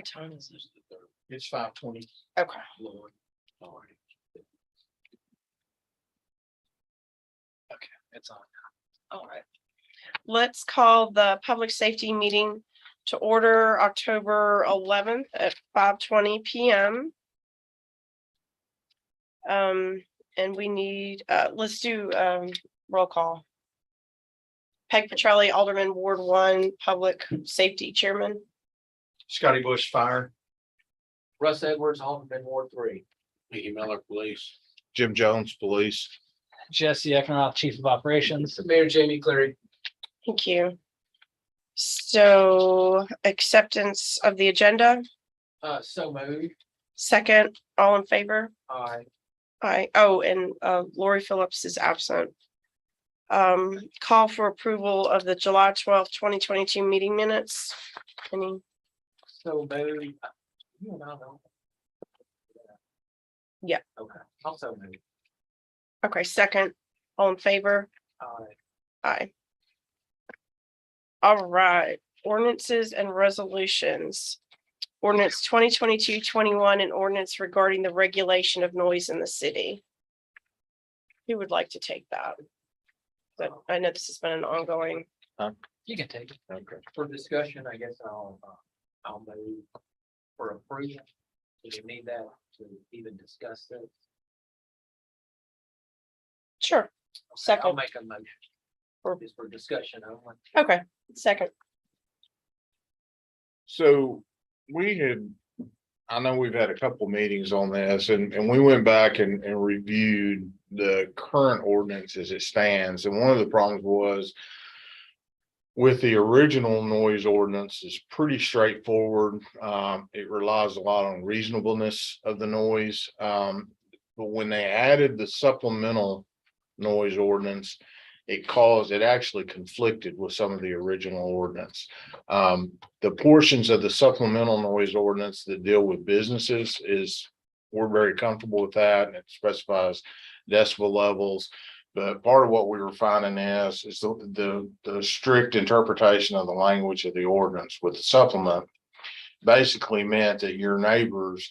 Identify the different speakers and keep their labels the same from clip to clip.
Speaker 1: What time is it?
Speaker 2: It's 5:20.
Speaker 1: Okay.
Speaker 2: Okay, it's on.
Speaker 1: All right. Let's call the public safety meeting to order October 11th at 5:20 p.m. And we need, let's do, roll call. Peg Petrelli, Alderman, Ward 1, Public Safety Chairman.
Speaker 2: Scotty Bush, Fire.
Speaker 3: Russ Edwards, Alderman, Ward 3.
Speaker 2: Mickey Miller, Police. Jim Jones, Police.
Speaker 4: Jesse Eckenoff, Chief of Operations.
Speaker 3: Mayor Jamie Cleary.
Speaker 1: Thank you. So acceptance of the agenda,
Speaker 3: So moved.
Speaker 1: second, all in favor?
Speaker 3: Aye.
Speaker 1: Aye. Oh, and Lori Phillips is absent. Call for approval of the July 12th, 2022 meeting minutes. Any,
Speaker 3: So moved. You and I know.
Speaker 1: Yeah.
Speaker 3: Okay, also moved.
Speaker 1: okay, second, all in favor?
Speaker 3: Aye.
Speaker 1: Aye. All right, ordinances and resolutions. Ordinance 2022-21 and ordinance regarding the regulation of noise in the city. Who would like to take that? But I know this has been an ongoing.
Speaker 4: You can take it.
Speaker 2: Okay.
Speaker 3: For discussion, I guess I'll move for approval. Do you need that to even discuss this?
Speaker 1: Sure.
Speaker 3: Okay, I'll
Speaker 1: Second.
Speaker 3: make a motion. Just for discussion only.
Speaker 1: Okay, second.
Speaker 2: So I know we've had a couple meetings on this and we went back and reviewed the current ordinance as it stands. And one of the problems was with the original noise ordinance is pretty straightforward. It relies a lot on reasonableness of the noise. But when they added the supplemental noise ordinance, it actually conflicted with some of the original ordinance. The portions of the supplemental noise ordinance that deal with businesses we're very comfortable with that, and it specifies decibel levels. But part of what we were finding is the strict interpretation of the language of the ordinance with the supplement basically meant that your neighbors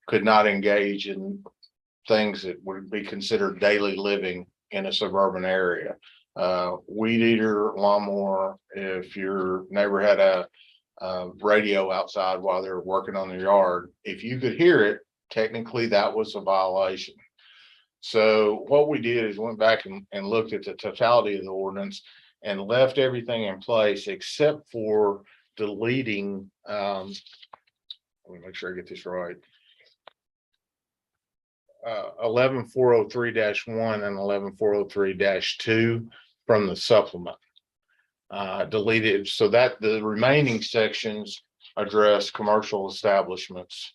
Speaker 2: could not engage in things that would be considered daily living in a suburban area. Weed eater, lawnmower, if your neighbor had a radio outside while they're working on their yard, if you could hear it, technically that was a violation. So what we did is went back and looked at the totality of the ordinance and left everything in place except for deleting, let me make sure I get this right. 11403-1 and 11403-2 from the supplement. Deleted so that the remaining sections address commercial establishments,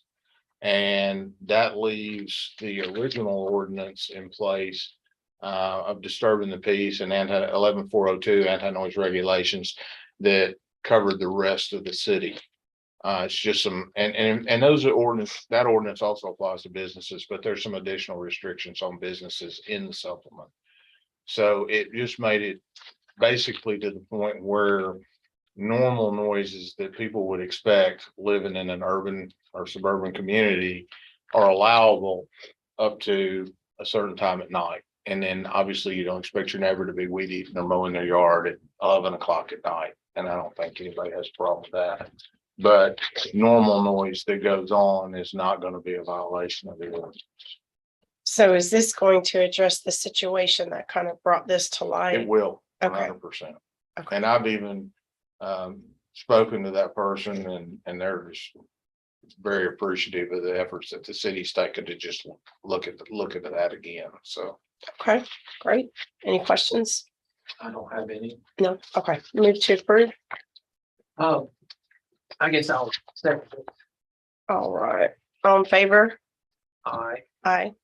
Speaker 2: and that leaves the original ordinance in place of disturbing the peace and 11402 anti-noise regulations that covered the rest of the city. It's just some, and those are that ordinance also applies to businesses, but there's some additional restrictions on businesses in the supplement. So it just made it basically to the point where normal noises that people would expect living in an urban or suburban community are allowable up to a certain time at night. And then obviously you don't expect your neighbor to be weed eating or mowing their yard at 11 o'clock at night. And I don't think anybody has a problem with that. But normal noise that goes on is not going to be a violation of the ordinance.
Speaker 1: So is this going to address the situation that kind of brought this to light?
Speaker 2: It will,
Speaker 1: Okay.
Speaker 2: 100%.
Speaker 1: Okay.
Speaker 2: And I've even spoken to that person and they're just very appreciative of the efforts that the city's taken to just look into that again. So.
Speaker 1: Okay, great. Any questions?
Speaker 3: I don't have any.
Speaker 1: No. Okay, move to approve.
Speaker 3: I guess I'll second it.
Speaker 1: All right, all in favor?
Speaker 3: Aye.
Speaker 1: Aye.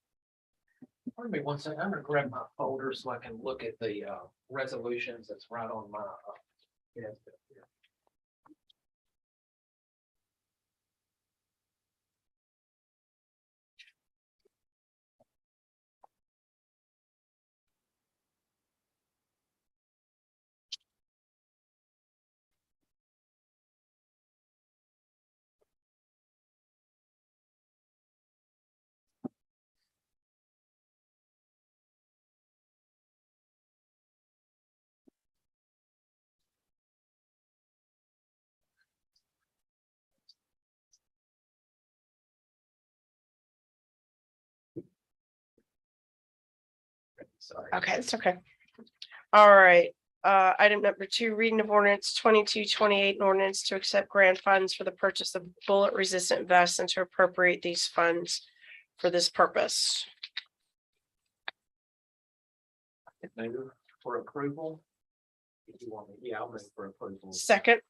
Speaker 3: Pardon me one second. I'm gonna grab my folder so I can look at the resolutions that's right on my desk. sorry.
Speaker 1: Okay, that's okay. All right, item number 2, reading of ordinance 2228, an ordinance to accept grant funds for the purchase of bullet resistant vests and to appropriate these funds for this purpose.
Speaker 3: Maybe for approval. If you want me, yeah, I'll move for approval.
Speaker 1: Second.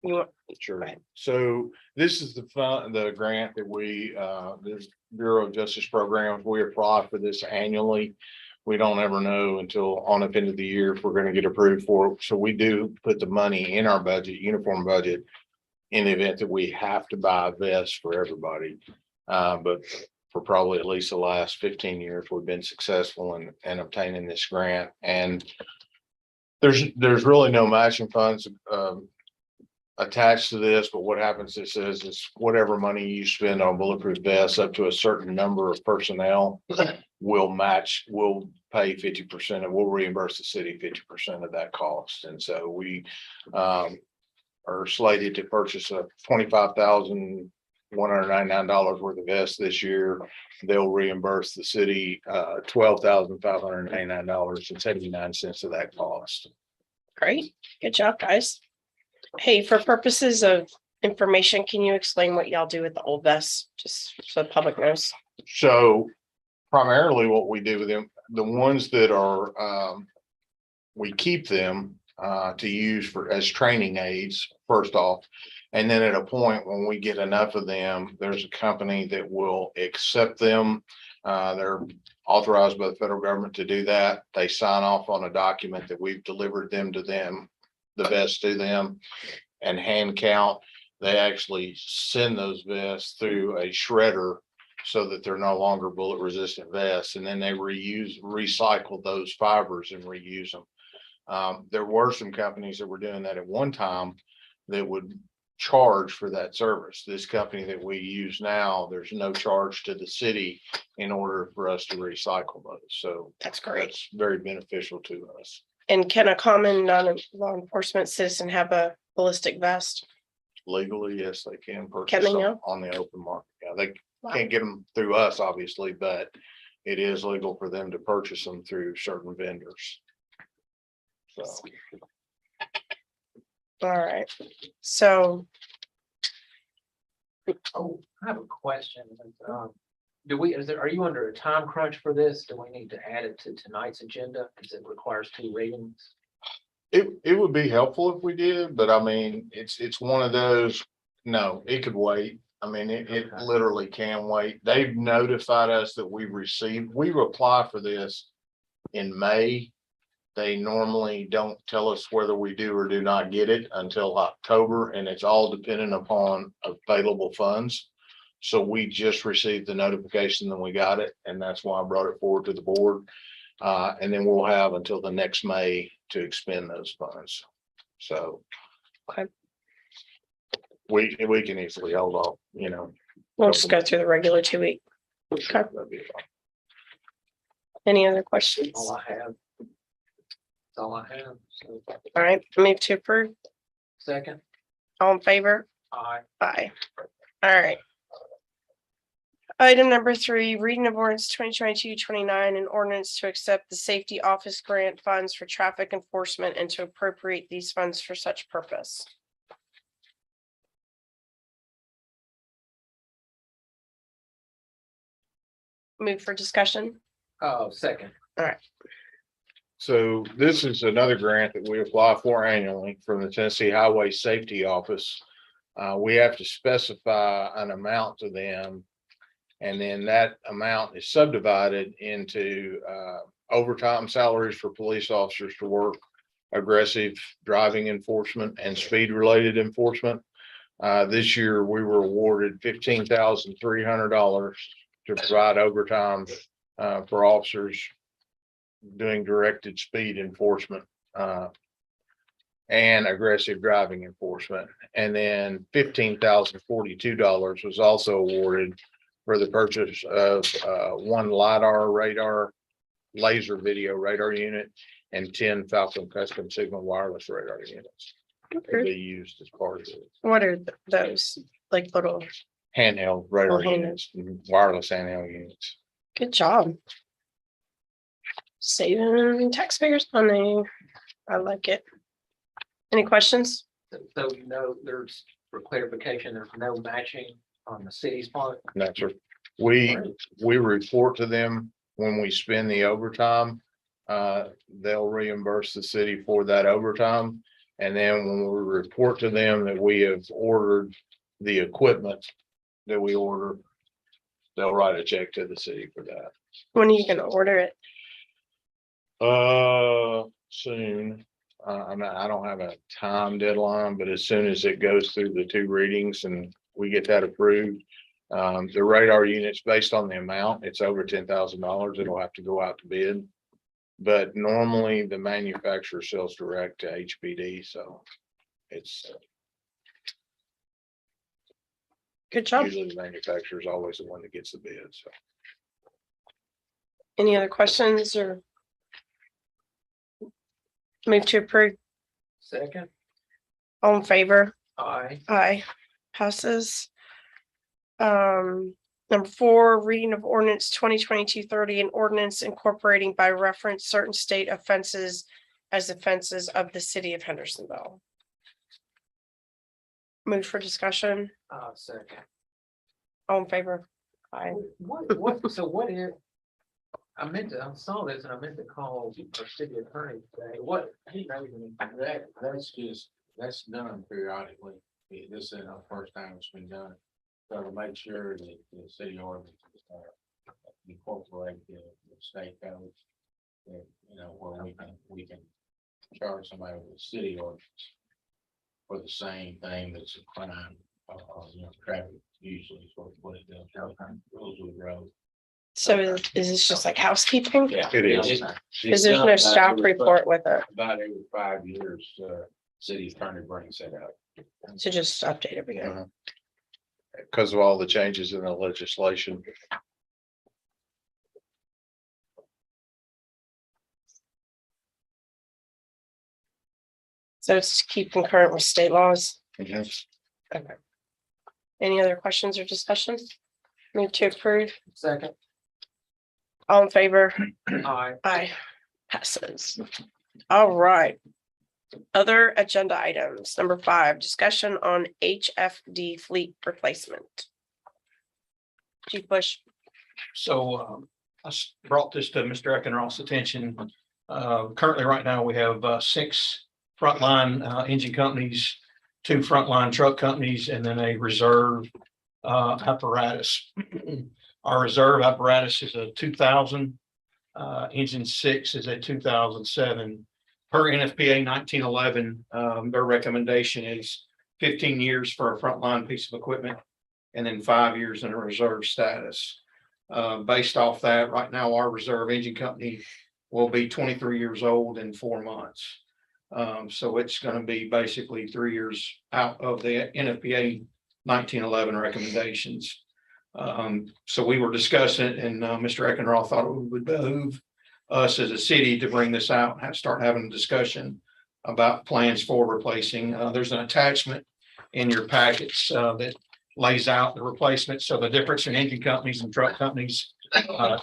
Speaker 1: You want,
Speaker 2: Sure.
Speaker 1: Go ahead.
Speaker 2: So this is the grant that we, this Bureau of Justice Programs, we apply for this annually. We don't ever know until on up into the year if we're gonna get approved for it. So we do put the money in our budget, uniform budget, in the event that we have to buy a vest for everybody. But for probably at least the last 15 years, we've been successful in obtaining this grant. And there's really no matching funds attached to this, but what happens, this is whatever money you spend on bulletproof vests up to a certain number of personnel will match, will pay 50% and we'll reimburse the city 50% of that cost. And so we are slated to purchase a $25,199 worth of vests this year. They'll reimburse the city $12,599.79 of that cost.
Speaker 1: great, good job, guys. Hey, for purposes of information, can you explain what y'all do with the old vests, just so the public knows?
Speaker 2: So primarily what we do with them, the ones that are, we keep them to use for as training aids, first off. And then at a point when we get enough of them, there's a company that will accept them. They're authorized by the federal government to do that. They sign off on a document that we've delivered them to them, the vests to them, and hand count. They actually send those vests through a shredder so that they're no longer bullet resistant vests. And then they recycle those fibers and reuse them. There were some companies that were doing that at one time that would charge for that service. This company that we use now, there's no charge to the city in order for us to recycle those. So
Speaker 1: That's great.
Speaker 2: that's very beneficial to us.
Speaker 1: And can a common non-law enforcement citizen have a ballistic vest?
Speaker 2: Legally, yes, they can purchase
Speaker 1: Can they
Speaker 2: them
Speaker 1: now?
Speaker 2: on the open market. Yeah, they
Speaker 1: Wow.
Speaker 2: can't get them through us, obviously, but it is legal for them to purchase them through certain vendors. So.
Speaker 1: All right, so
Speaker 3: Oh, I have a question. Are you under a time crunch for this? Do we need to add it to tonight's agenda? Because it requires 2 readings.
Speaker 2: It would be helpful if we did, but I mean, it's one of those, no, it could wait. I mean, it
Speaker 3: Okay.
Speaker 2: literally can wait. They've notified us that we apply for this in May. They normally don't tell us whether we do or do not get it until October, and it's all dependent upon available funds. So we just received the notification that we got it, and that's why I brought it forward to the board. And then we'll have until the next May to expend those funds. So.
Speaker 1: Okay.
Speaker 2: We can easily hold off, you know.
Speaker 1: we'll just go through the regular 2-week. Okay.
Speaker 2: That'd be fine.
Speaker 1: Any other questions?
Speaker 3: All I have. That's all I have. So,
Speaker 1: All right, move to approve.
Speaker 3: second,
Speaker 1: All in favor?
Speaker 3: aye.
Speaker 1: Aye. All right. Item number 3, reading of ordinance 2022-29, an ordinance to accept the safety office grant funds for traffic enforcement and to appropriate these funds for such purpose. Move for discussion.
Speaker 3: Oh, second.
Speaker 2: So this is another grant that we apply for annually from the Tennessee Highway Safety Office. We have to specify an amount to them. And then that amount is subdivided into overtime salaries for police officers to work aggressive driving enforcement and speed related enforcement. This year, we were awarded $15,300 to provide overtime for officers doing directed speed enforcement and aggressive driving enforcement. And then $15,042 was also awarded for the purchase of one LiDAR radar, laser video radar unit, and 10 Falcon custom signal wireless radar units to be used as part of it.
Speaker 1: What are those? Like little,
Speaker 2: Handheld radar
Speaker 1: handheld.
Speaker 2: units, wireless handheld units.
Speaker 1: good job. Saving taxpayers money. I like it. Any questions?
Speaker 3: So there's, for clarification, there's no matching on the city's part.
Speaker 2: No, sir. We report to them when we spend the overtime. They'll reimburse the city for that overtime. And then when we report to them that we have ordered the equipment that we order, they'll write a check to the city for that.
Speaker 1: When are you gonna order it?
Speaker 2: Soon. I don't have a time deadline, but as soon as it goes through the 2 readings and we get that approved. The radar units, based on the amount, it's over $10,000. It'll have to go out to bid. But normally the manufacturer sells direct to HPD, so it's
Speaker 1: Good job.
Speaker 2: usually the manufacturer is always the one that gets the bid, so.
Speaker 1: Any other questions or? Move to approve.
Speaker 3: Second,
Speaker 1: All in favor?
Speaker 3: aye.
Speaker 1: Aye. Passes. Number 4, reading of ordinance 2022-30, an ordinance incorporating by reference certain state offenses as offenses of the city of Hendersonville. Move for discussion.
Speaker 3: Second.
Speaker 1: All in favor? Aye.
Speaker 3: What if? I saw this and I meant to call our city attorney today. What, he knows me.
Speaker 5: That's done periodically. This isn't the first time it's been done. So to make sure that the city ordinances incorporate the state codes. That, where we can charge somebody with a city ordinance for the same thing that's a crime, traffic usually is what it does. Rules of the road.
Speaker 1: So is this just like housekeeping?
Speaker 5: Yeah.
Speaker 2: It is.
Speaker 1: Because there's no staff report with it,
Speaker 5: About every 5 years, city attorney brings that up.
Speaker 1: so just update everything.
Speaker 2: Because of all the changes in the legislation.
Speaker 1: So it's to keep concurrent with state laws.
Speaker 2: Mhm.
Speaker 1: Okay. Any other questions or discussion? Move to approve.
Speaker 3: Second,
Speaker 1: All in favor?
Speaker 3: aye.
Speaker 1: Aye. Passes. All right. Other agenda items. Number 5, discussion on HFD fleet replacement. Chief Bush.
Speaker 4: So brought this to Mr. Eckenroth's attention. Currently, right now, we have 6 frontline engine companies, 2 frontline truck companies, and then a reserve apparatus. Our reserve apparatus is a 2000. Engine 6 is a 2007. Per NFPA 1911, their recommendation is 15 years for a frontline piece of equipment and then 5 years in a reserve status. Based off that, right now, our reserve engine company will be 23 years old in 4 months. So it's going to be basically 3 years out of the NFPA 1911 recommendations. So we were discussing it, and Mr. Eckenroth thought it would behoove us as a city to bring this out and start having a discussion about plans for replacing. There's an attachment in your packets that lays out the replacement. So the difference in engine companies and truck companies,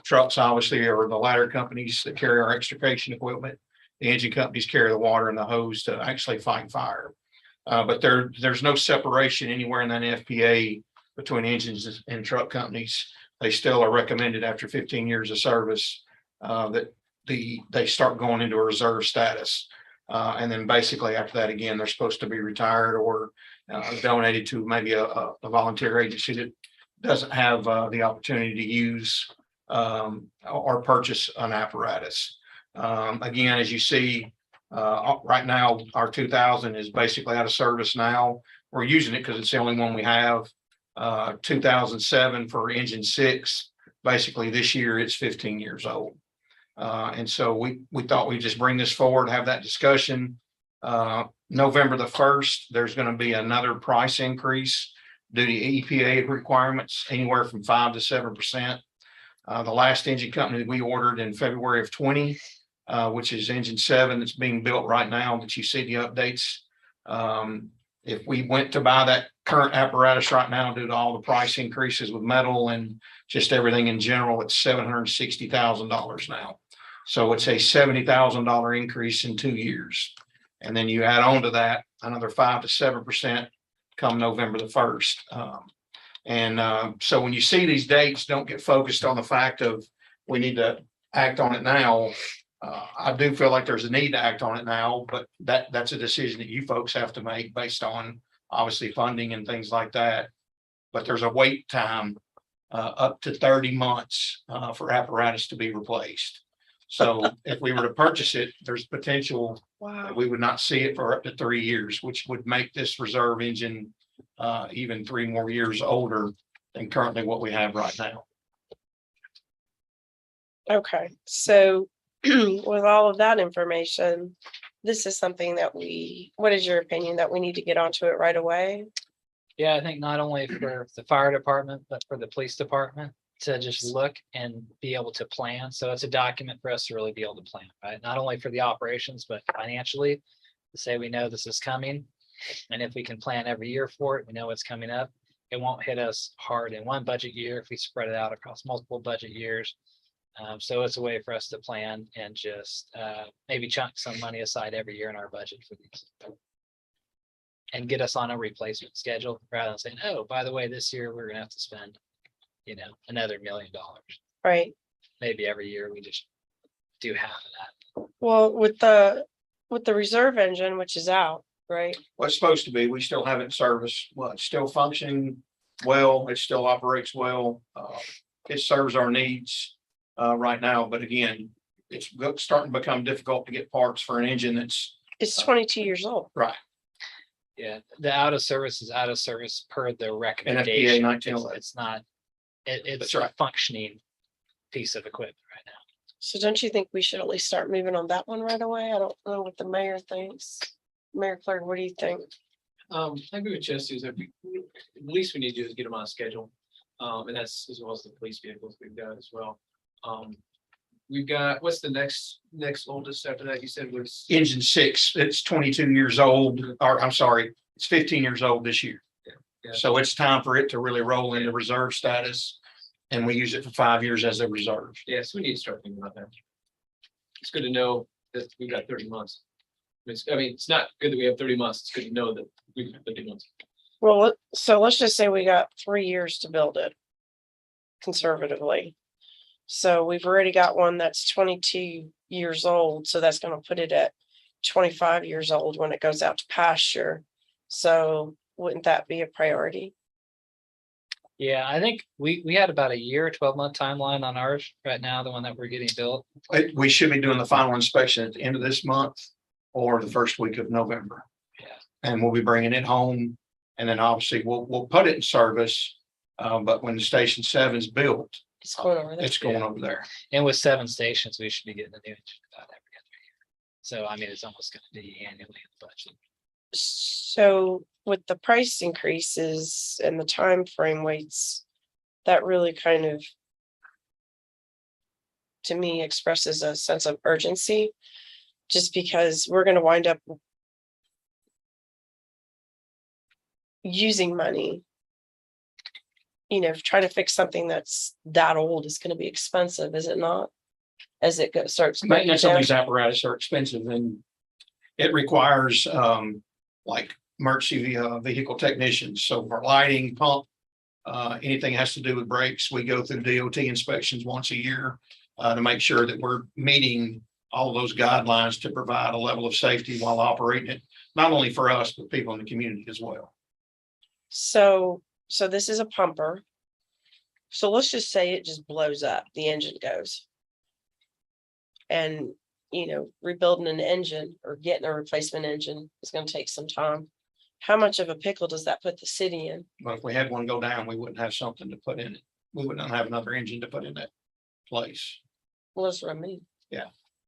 Speaker 4: trucks obviously are the ladder companies that carry our extrication equipment. The engine companies carry the water and the hose to actually fight fire. But there's no separation anywhere in that FPA between engines and truck companies. They still are recommended after 15 years of service that they start going into a reserve status. And then basically after that, again, they're supposed to be retired or donated to maybe a volunteer agency that doesn't have the opportunity to use or purchase an apparatus. Again, as you see, right now, our 2000 is basically out of service now. We're using it because it's the only one we have. 2007 for engine 6, basically this year it's 15 years old. And so we thought we'd just bring this forward, have that discussion. November the 1st, there's going to be another price increase due to EPA requirements, anywhere from 5 to 7%. The last engine company that we ordered in February of 20, which is engine 7 that's being built right now, that you see the updates. If we went to buy that current apparatus right now, due to all the price increases with metal and just everything in general, it's $760,000 now. So it's a $70,000 increase in 2 years. And then you add on to that another 5 to 7% come November the 1st. So when you see these dates, don't get focused on the fact of we need to act on it now. I do feel like there's a need to act on it now, but that's a decision that you folks have to make based on obviously funding and things like that. But there's a wait time up to 30 months for apparatus to be replaced. So if we were to purchase it, there's potential
Speaker 1: Wow.
Speaker 4: that we would not see it for up to 3 years, which would make this reserve engine even 3 more years older than currently what we have right now.
Speaker 1: Okay, so with all of that information, this is something that what is your opinion, that we need to get onto it right away?
Speaker 6: Yeah, I think not only for the fire department, but for the police department to just look and be able to plan. So it's a document for us to really be able to plan, right? Not only for the operations, but financially to say we know this is coming. And if we can plan every year for it, we know it's coming up. It won't hit us hard in one budget year if we spread it out across multiple budget years. So it's a way for us to plan and just maybe chunk some money aside every year in our budget for these. And get us on a replacement schedule rather than saying, oh, by the way, this year we're gonna have to spend, another $1 million.
Speaker 1: Right.
Speaker 6: Maybe every year we just do half of that.
Speaker 1: Well, with the reserve engine, which is out, right?
Speaker 4: Well, it's supposed to be, we still have it in service. Well, it's still functioning well. It still operates well. It serves our needs right now, but again, it's starting to become difficult to get parts for an engine that's
Speaker 1: It's 22 years old.
Speaker 4: right.
Speaker 6: Yeah, the out of service is out of service per the recommendation.
Speaker 4: 1911.
Speaker 6: It's not, it's
Speaker 4: That's
Speaker 6: a
Speaker 4: right.
Speaker 6: functioning piece of equipment right now.
Speaker 1: So don't you think we should at least start moving on that one right away? I don't know what the mayor thinks. Mayor Clerk, what do you think?
Speaker 3: I agree with Chester, at least we need to do is get them on a schedule. And that's as well as the police vehicles we've got as well. We've got, what's the next oldest after that? You said was
Speaker 4: Engine 6, it's 22 years old, or I'm sorry, it's 15 years old this year.
Speaker 3: Yeah.
Speaker 4: So it's time for it to really roll into reserve status. And we use it for 5 years as a reserve.
Speaker 3: Yes, we need to start thinking about that. It's good to know that we've got 30 months. It's not good that we have 30 months. It's good to know that we've got 30 months.
Speaker 1: Well, so let's just say we got 3 years to build it conservatively. So we've already got one that's 22 years old. So that's going to put it at 25 years old when it goes out to pasture. So wouldn't that be a priority?
Speaker 6: Yeah, I think we had about a year, 12-month timeline on ours right now, the one that we're getting built.
Speaker 4: We should be doing the final inspection at the end of this month or the first week of November.
Speaker 6: Yeah.
Speaker 4: And we'll be bringing it home. And then obviously we'll put it in service. But when the Station 7 is built,
Speaker 1: It's going over there.
Speaker 4: it's going over there.
Speaker 6: And with 7 stations, we should be getting a new engine about every other year. So it's almost going to be annually in the budget.
Speaker 1: So with the price increases and the time frame waits, that really kind of, to me, expresses a sense of urgency, just because we're going to wind up using money. Trying to fix something that's that old is going to be expensive, is it not? As it starts. breaking
Speaker 4: Maintenance of
Speaker 1: down.
Speaker 4: these apparatus are expensive and it requires like emergency vehicle technicians. So for lighting, pump, anything has to do with brakes, we go through DOT inspections once a year to make sure that we're meeting all of those guidelines to provide a level of safety while operating it, not only for us, but people in the community as well.
Speaker 1: So this is a pumper. So let's just say it just blows up, the engine goes. And, rebuilding an engine or getting a replacement engine is going to take some time. How much of a pickle does that put the city in?
Speaker 4: But if we had one go down, we wouldn't have something to put in it. We would not have another engine to put in that place.
Speaker 1: Well, that's what I mean.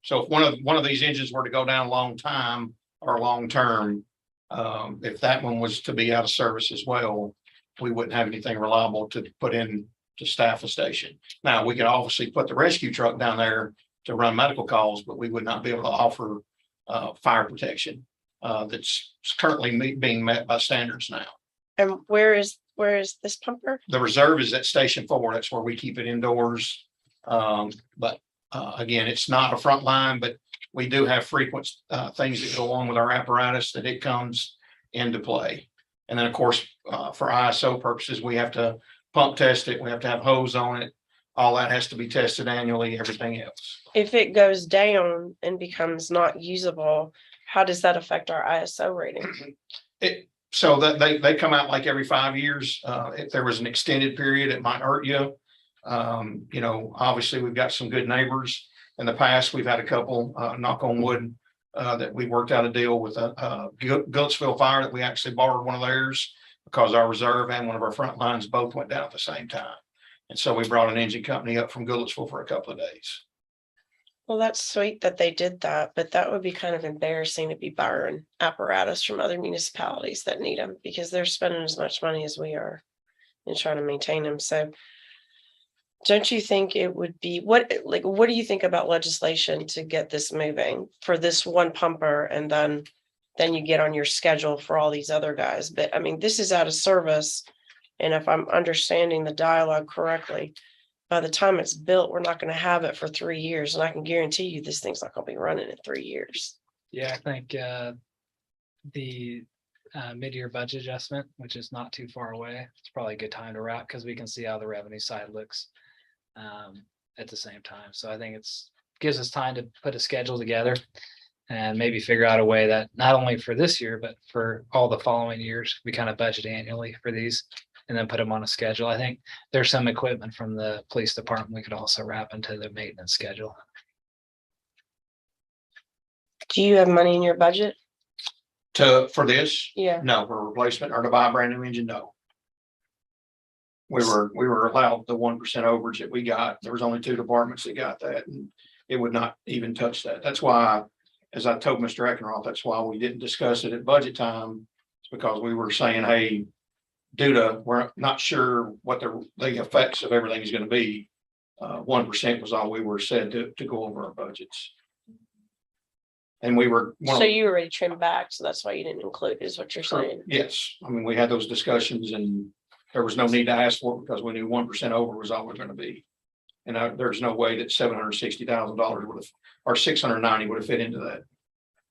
Speaker 4: So if one of these engines were to go down a long time or long term, if that one was to be out of service as well, we wouldn't have anything reliable to put in to staff a station. Now, we could obviously put the rescue truck down there to run medical calls, but we would not be able to offer fire protection that's currently being met by standards now.
Speaker 1: And where is this pumper?
Speaker 4: The reserve is at Station 4. That's where we keep it indoors. But Again, it's not a front line, but we do have frequent things that go on with our apparatus that it comes into play. And then, of course, for ISO purposes, we have to pump test it. We have to have hose on it. All that has to be tested annually, everything else.
Speaker 1: If it goes down and becomes not usable, how does that affect our ISO rating?
Speaker 4: So that they come out like every 5 years. If there was an extended period, it might hurt you. You know, obviously, we've got some good neighbors. In the past, we've had a couple, knock on wood, that we worked out a deal with Goatsville Fire that we actually borrowed one of theirs because our reserve and one of our front lines both went down at the same time. And so we brought an engine company up from Goatsville for a couple of days.
Speaker 1: Well, that's sweet that they did that, but that would be kind of embarrassing to be borrowing apparatus from other municipalities that need them because they're spending as much money as we are in trying to maintain them. So don't you think it would be what do you think about legislation to get this moving for this one pumper and then you get on your schedule for all these other guys? But I mean, this is out of service. And if I'm understanding the dialogue correctly, by the time it's built, we're not going to have it for 3 years. And I can guarantee you this thing's not going to be running in 3 years.
Speaker 6: Yeah, I think the mid-year budget adjustment, which is not too far away, it's probably a good time to wrap because we can see how the revenue side looks at the same time. So I think gives us time to put a schedule together and maybe figure out a way that not only for this year, but for all the following years, we kind of budget annually for these and then put them on a schedule. I think there's some equipment from the police department we could also wrap into the maintenance schedule.
Speaker 1: Do you have money in your budget?
Speaker 4: For this,
Speaker 1: Yeah.
Speaker 4: no, for replacement or to buy a brand new engine, no. We were allowed the 1% overage that we got. There was only 2 departments that got that, and it would not even touch that. That's why, as I told Mr. Eckenroth, that's why we didn't discuss it at budget time. It's because we were saying, hey, we're not sure what the effects of everything is going to be. 1% was all we were said to go over our budgets. And we were.
Speaker 1: So you already trimmed back, so that's why you didn't include it, is what you're saying.
Speaker 4: Yes, I mean, we had those discussions and there was no need to ask for it because we knew 1% over was all we're going to be. And there's no way that $760,000 would have, or 690 would have fit into that.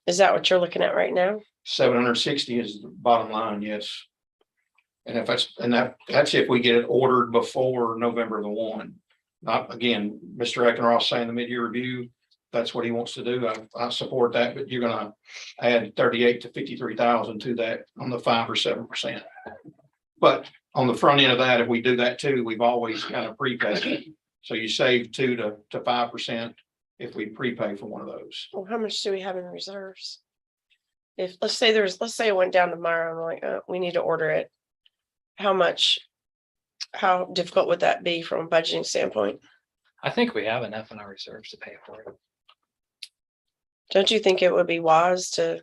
Speaker 1: Is that what you're looking at right now?
Speaker 4: 760 is the bottom line, yes. And that's if we get it ordered before November the 1. Not again, Mr. Eckenroth saying the mid-year review, that's what he wants to do. I support that, but you're gonna add 38 to 53,000 to that on the 5 or 7%. But on the front end of that, if we do that too, we've always kind of prepaid. So you save 2 to 5% if we prepay for one of those.
Speaker 1: Well, how much do we have in reserves? If let's say it went down tomorrow, I'm like, we need to order it. How difficult would that be from a budgeting standpoint?
Speaker 6: I think we have enough in our reserves to pay for it.
Speaker 1: Don't you think it would be wise to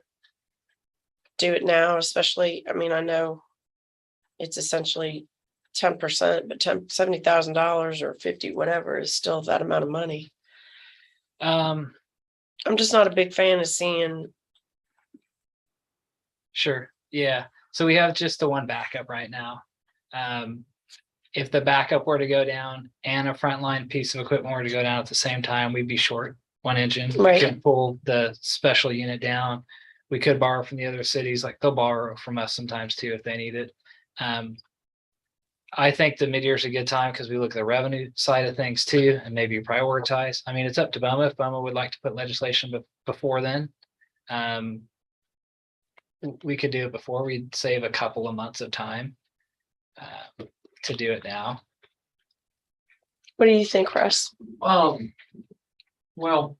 Speaker 1: do it now, especially, I mean, I know it's essentially 10%, but $70,000 or 50, whatever is still that amount of money. I'm just not a big fan of seeing.
Speaker 6: Sure. Yeah. So we have just the one backup right now. If the backup were to go down and a frontline piece of equipment were to go down at the same time, we'd be short one engine.
Speaker 1: Right.
Speaker 6: Could pull the special unit down. We could borrow from the other cities, like they'll borrow from us sometimes too if they need it. I think the mid-year is a good time because we look at the revenue side of things too and maybe prioritize. I mean, it's up to BOMA if BOMA would like to put legislation before then. We could do it before. We'd save a couple of months of time to do it now.
Speaker 1: What do you think, Russ?
Speaker 7: Well,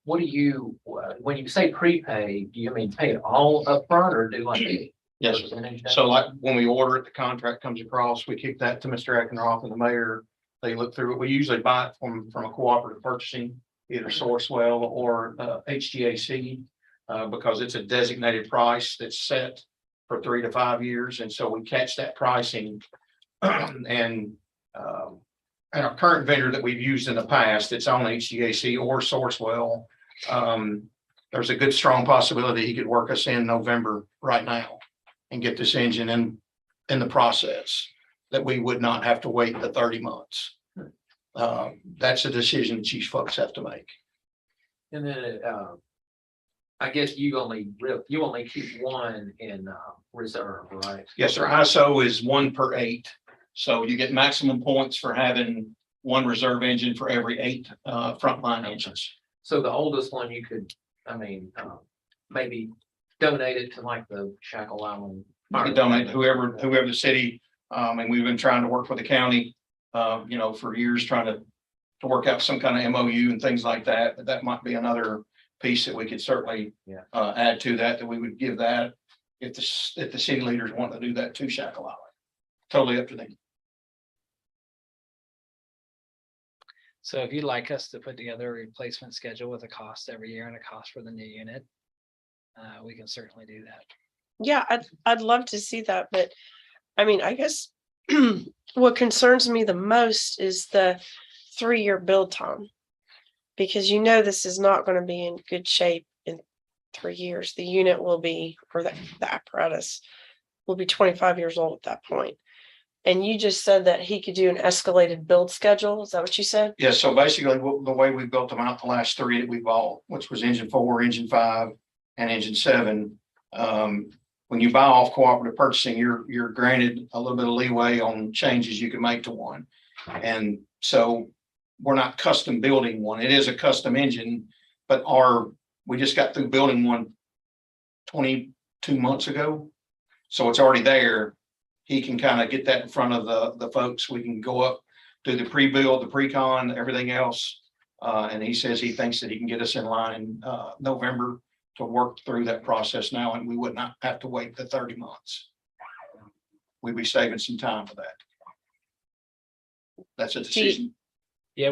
Speaker 7: what do you, when you say prepay, do you mean pay it all upfront or do like?
Speaker 4: Yes. So like when we order it, the contract comes across, we kick that to Mr. Eckenroth and the mayor. They look through it. We usually buy it from a cooperative purchasing, either Sourcewell or HGAC, because it's a designated price that's set for 3 to 5 years. And so we catch that pricing and our current vendor that we've used in the past, it's on HGAC or Sourcewell. There's a good strong possibility he could work us in November right now and get this engine in the process that we would not have to wait the 30 months. That's a decision that you folks have to make.
Speaker 7: And then, I guess you only keep one in, reserve, right?
Speaker 4: Yes, sir. ISO is 1/8. So you get maximum points for having one reserve engine for every 8 frontline engines.
Speaker 7: So the oldest one you could, maybe donate it to like the Shackle Island.
Speaker 4: You can donate to whoever the city, and we've been trying to work with the county, for years, trying to work out some kind of MOU and things like that. But that might be another piece that we could certainly add to that we would give that if the city leaders want to do that to Shackle Island. Totally up to them.
Speaker 6: So if you'd like us to put together a replacement schedule with a cost every year and a cost for the new unit, we can certainly do that.
Speaker 1: Yeah, I'd love to see that, but I mean, I guess what concerns me the most is the 3-year build time. Because this is not going to be in good shape in 3 years. The unit will be, or the apparatus will be 25 years old at that point. And you just said that he could do an escalated build schedule. Is that what you said?
Speaker 4: Yeah, so basically the way we built them out the last 3 that we bought, which was engine 4, engine 5, and engine 7. When you buy off cooperative purchasing, you're granted a little bit of leeway on changes you can make to one. And so we're not custom building one. It is a custom engine, but we just got through building one 22 months ago. So it's already there. He can kind of get that in front of the folks. We can go up, do the pre-build, the pre-con, everything else. And he says he thinks that he can get us in line in November to work through that process now, and we would not have to wait the 30 months. We'd be saving some time for that. That's a decision.
Speaker 6: Yeah,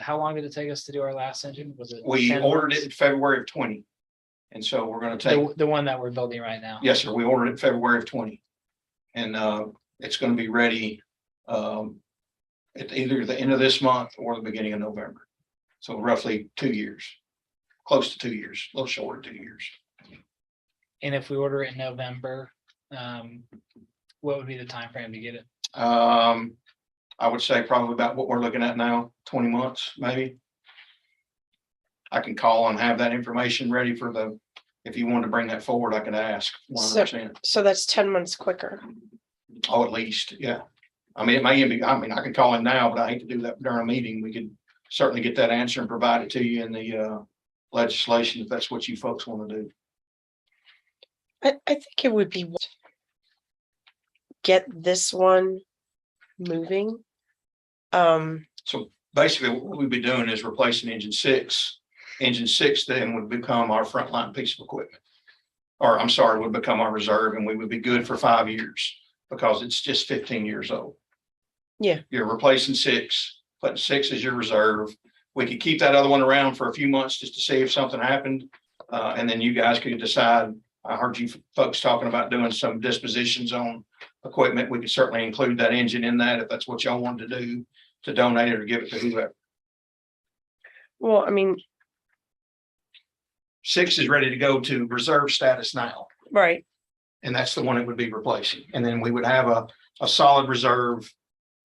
Speaker 6: how long did it take us to do our last engine? Was it?
Speaker 4: We
Speaker 6: 10
Speaker 4: ordered
Speaker 6: months?
Speaker 4: it in February of 20. And so we're going to take,
Speaker 6: The one that we're building right now.
Speaker 4: yes, sir. We ordered it February of 20. And it's going to be ready at either the end of this month or the beginning of November. So roughly 2 years, close to 2 years, a little short of 2 years.
Speaker 6: And if we order it in November, what would be the time frame to get it?
Speaker 4: I would say probably about what we're looking at now, 20 months, maybe. I can call and have that information ready if you wanted to bring that forward, I can ask 100%.
Speaker 1: So that's 10 months quicker.
Speaker 4: Oh, at least, yeah. I mean, it may even be, I can call him now, but I hate to do that during a meeting. We could certainly get that answer and provide it to you in the legislation, if that's what you folks want to do.
Speaker 1: I think it would be get this one moving.
Speaker 4: So basically what we'd be doing is replacing engine 6. Engine 6 then would become our frontline piece of equipment. Or I'm sorry, would become our reserve, and we would be good for 5 years because it's just 15 years old.
Speaker 1: Yeah.
Speaker 4: You're replacing 6, putting 6 as your reserve. We could keep that other one around for a few months just to see if something happened. And then you guys could decide. I heard you folks talking about doing some dispositions on equipment. We could certainly include that engine in that if that's what y'all wanted to do, to donate it or give it to whoever.
Speaker 1: Well, I mean,
Speaker 4: 6 is ready to go to reserve status now.
Speaker 1: right.
Speaker 4: And that's the one it would be replacing. And then we would have a solid reserve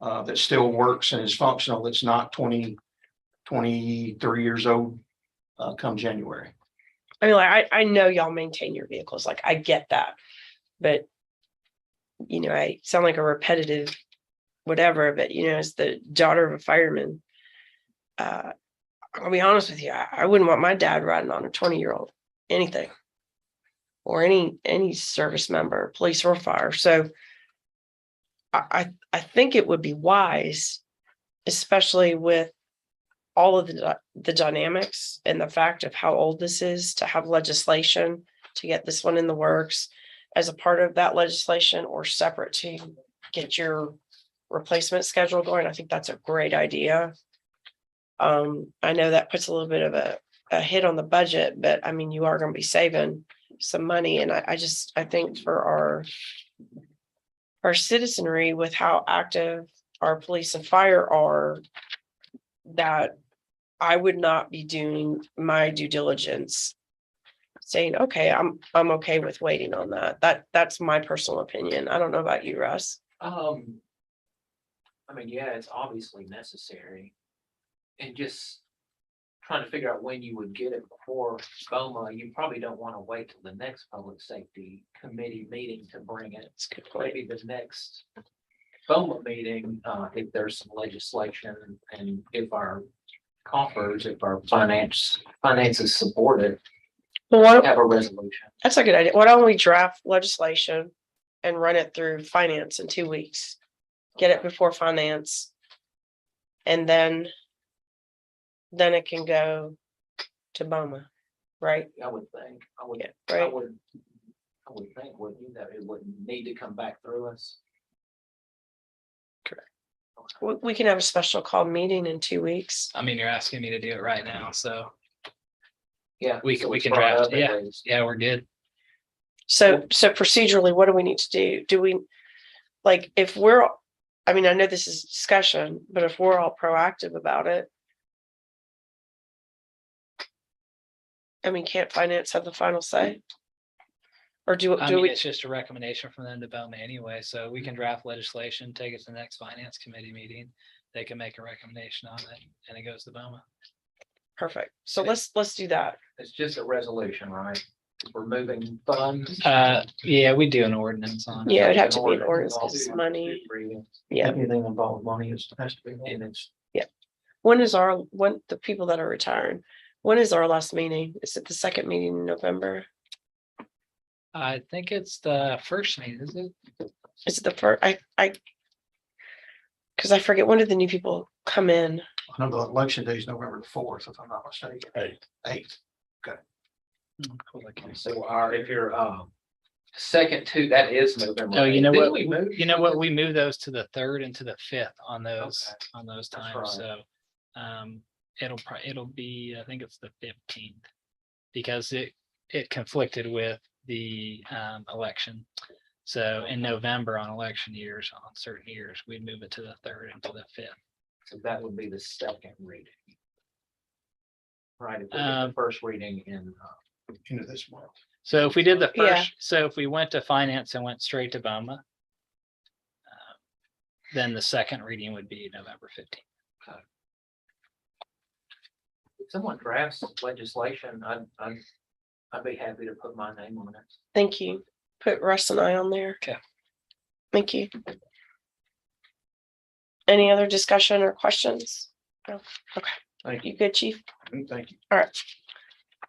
Speaker 4: that still works and is functional. That's not 23 years old come January.
Speaker 1: I mean, like, I know y'all maintain your vehicles. Like, I get that. But, I sound like a repetitive whatever, but, as the daughter of a fireman, I'll be honest with you, I wouldn't want my dad riding on a 20-year-old, anything. Or any service member, police or fire. So I think it would be wise, especially with all of the dynamics and the fact of how old this is, to have legislation to get this one in the works as a part of that legislation or separate to get your replacement schedule going. I think that's a great idea. I know that puts a little bit of a hit on the budget, but I mean, you are going to be saving some money. And I think for our citizenry, with how active our police and fire are, that I would not be doing my due diligence saying, okay, I'm okay with waiting on that. That's my personal opinion. I don't know about you, Russ.
Speaker 7: I mean, yeah, it's obviously necessary. And just trying to figure out when you would get it before BOMA, you probably don't want to wait till the next public safety committee meeting to bring it.
Speaker 1: That's a good point.
Speaker 7: Maybe the next BOMA meeting, if there's some legislation and if our coffers, if our finances support it,
Speaker 1: Well, why don't-
Speaker 7: have a resolution.
Speaker 1: that's a good idea. Why don't we draft legislation and run it through finance in 2 weeks? Get it before finance. And then it can go to BOMA, right?
Speaker 7: I would think,
Speaker 1: Yeah,
Speaker 7: I
Speaker 1: right.
Speaker 7: would think, wouldn't you, that it wouldn't need to come back through us.
Speaker 1: We can have a special call meeting in 2 weeks.
Speaker 6: I mean, you're asking me to do it right now, so
Speaker 7: Yeah.
Speaker 6: we can
Speaker 7: it's
Speaker 6: draft,
Speaker 7: brought up
Speaker 6: yeah.
Speaker 7: anyways.
Speaker 6: yeah, we're good.
Speaker 1: So procedurally, what do we need to do? Do we, like, if we're, I mean, I know this is discussion, but if we're all proactive about it. I mean, can't finance have the final say? Or do
Speaker 6: I mean,
Speaker 1: we,
Speaker 6: it's just a recommendation from them to BOMA anyway, so we can draft legislation, take it to the next finance committee meeting. They can make a recommendation on it and it goes to BOMA.
Speaker 1: perfect. So let's do that.
Speaker 7: It's just a resolution, right? We're moving funds.
Speaker 6: Yeah, we do an ordinance on it.
Speaker 1: Yeah, it'd have to be an
Speaker 7: Ordinance
Speaker 1: ordinance, 'cause
Speaker 7: involved
Speaker 1: it's
Speaker 7: in
Speaker 1: money.
Speaker 7: two readings,
Speaker 1: Yeah.
Speaker 4: Anything involved money has to be.
Speaker 7: And it's
Speaker 1: When the people that are retiring, when is our last meeting? Is it the second meeting in November?
Speaker 6: I think it's the first meeting, is it?
Speaker 1: Is it the first? Because I forget, when did the new people come in?
Speaker 4: I know the election day is November the 4th, if I'm not mistaken. Eighth.
Speaker 7: so if you're second to, that is November.
Speaker 6: Oh, you
Speaker 7: 8th.
Speaker 6: know
Speaker 7: Didn't
Speaker 6: what?
Speaker 7: we move?
Speaker 6: You know what? We move those to the 3rd and to the 5th on those,
Speaker 7: Okay.
Speaker 6: on those
Speaker 7: That's
Speaker 6: times,
Speaker 7: right.
Speaker 6: so. It'll be, I think it's the 15th. Because it conflicted with the election. So in November on election years, on certain years, we'd move it to the 3rd and to the 5th.
Speaker 7: So that would be the second reading. Right, if we get
Speaker 6: Um,
Speaker 7: the first reading in,
Speaker 4: Into this month.
Speaker 6: So if we did the
Speaker 1: Yeah.
Speaker 6: first, so if we went to finance and went straight to BOMA. Then the second reading would be November 15th.
Speaker 7: if someone drafts legislation, I'd be happy to put my name on it.
Speaker 1: Thank you. Put Russ and I on there.
Speaker 6: Okay.
Speaker 1: Thank you. Any other discussion or questions? No? Okay.
Speaker 4: Thank
Speaker 1: You good, chief?
Speaker 4: Thank you.
Speaker 1: All right.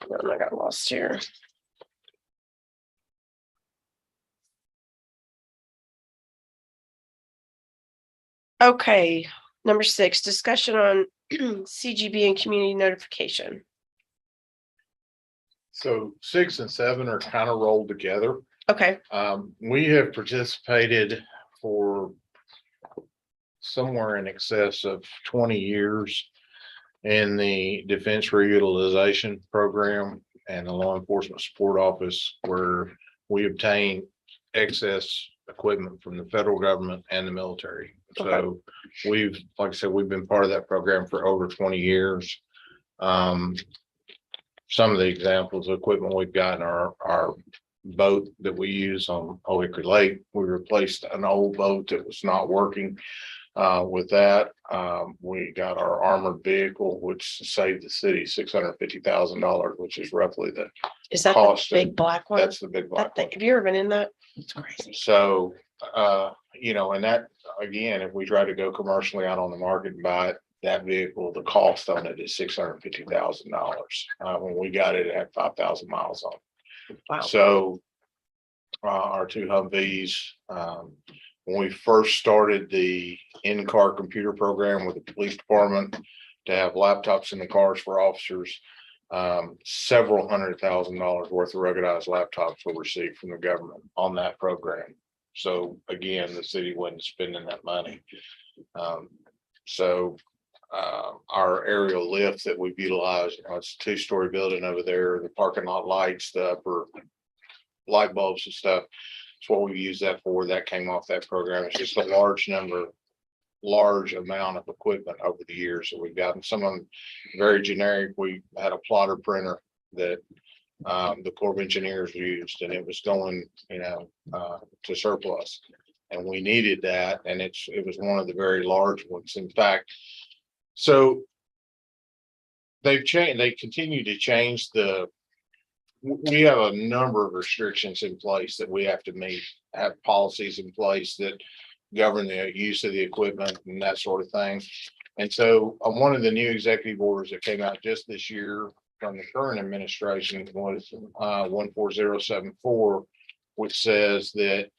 Speaker 1: I got lost here. Okay, number 6, discussion on CGB and community notification.
Speaker 2: So 6 and 7 are kind of rolled together.
Speaker 1: Okay,
Speaker 2: We have participated for somewhere in excess of 20 years in the Defense Reutilization Program and the Law Enforcement Support Office, where we obtain excess equipment from the federal government and the military. So we've, like I said, we've been part of that program for over 20 years. Some of the examples of equipment we've gotten are our boat that we use on Old Hickory Lake. We replaced an old boat that was not working. With that, we got our armored vehicle, which saved the city $650,000, which is roughly
Speaker 1: is that the
Speaker 2: Cost.
Speaker 1: big black one?
Speaker 2: that's the big
Speaker 1: That
Speaker 2: black
Speaker 1: thing,
Speaker 2: one.
Speaker 1: have you ever been in that? It's crazy.
Speaker 2: So, and that, again, if we try to go commercially out on the market and buy it, that vehicle, the cost on it is $650,000. When we got it, it had 5,000 miles on it.
Speaker 1: Wow.
Speaker 2: So, our 2 Humvees, when we first started the in-car computer program with the police department to have laptops in the cars for officers, several $100,000 worth of ruggedized laptops were received from the government on that program. So again, the city wasn't spending that money. Our aerial lift that we've utilized, it's a 2-story building over there, the parking lot lights, the upper light bulbs and stuff. It's what we use that for. That came off that program. It's just a large amount of equipment over the years that we've gotten. Some of them very generic. We had a plotter printer that the Corps of Engineers used, and it was going, to surplus. And we needed that, and it was one of the very large ones. In fact, so they've changed, they continue to change we have a number of restrictions in place that we have to meet, have policies in place that govern the use of the equipment and that sort of thing. And so on one of the new executive orders that came out just this year from the current administration was 14074, which says that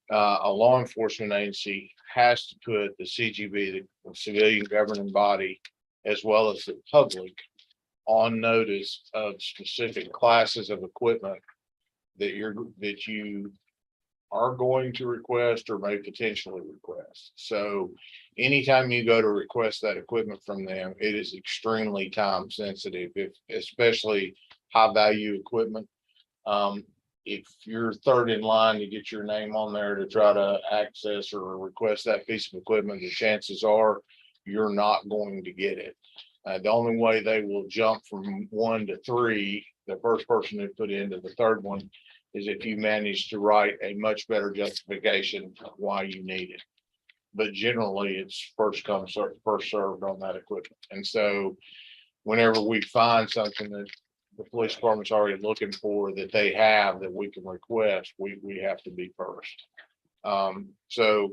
Speaker 2: a law enforcement agency has to put the CGB, the civilian governing body, as well as the public, on notice of specific classes of equipment that you are going to request or may potentially request. So anytime you go to request that equipment from them, it is extremely time sensitive, especially high value equipment. If you're third in line to get your name on there to try to access or request that piece of equipment, the chances are you're not going to get it. The only way they will jump from 1 to 3, the first person who put into the third one, is if you manage to write a much better justification of why you need it. But generally, it's first come, first served on that equipment. And so whenever we find something that the police department's already looking for that they have that we can request, we have to be first. So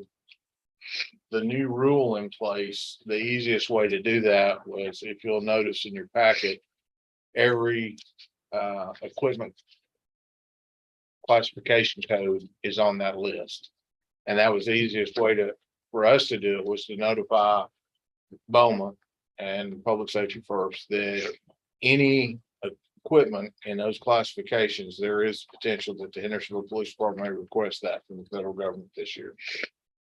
Speaker 2: the new rule in place, the easiest way to do that was, if you'll notice in your packet, every equipment classification code is on that list. And that was the easiest way for us to do it, was to notify BOMA and Public Safety First that any equipment in those classifications, there is potential that the Hendersonville Police Department may request that from the federal government this year.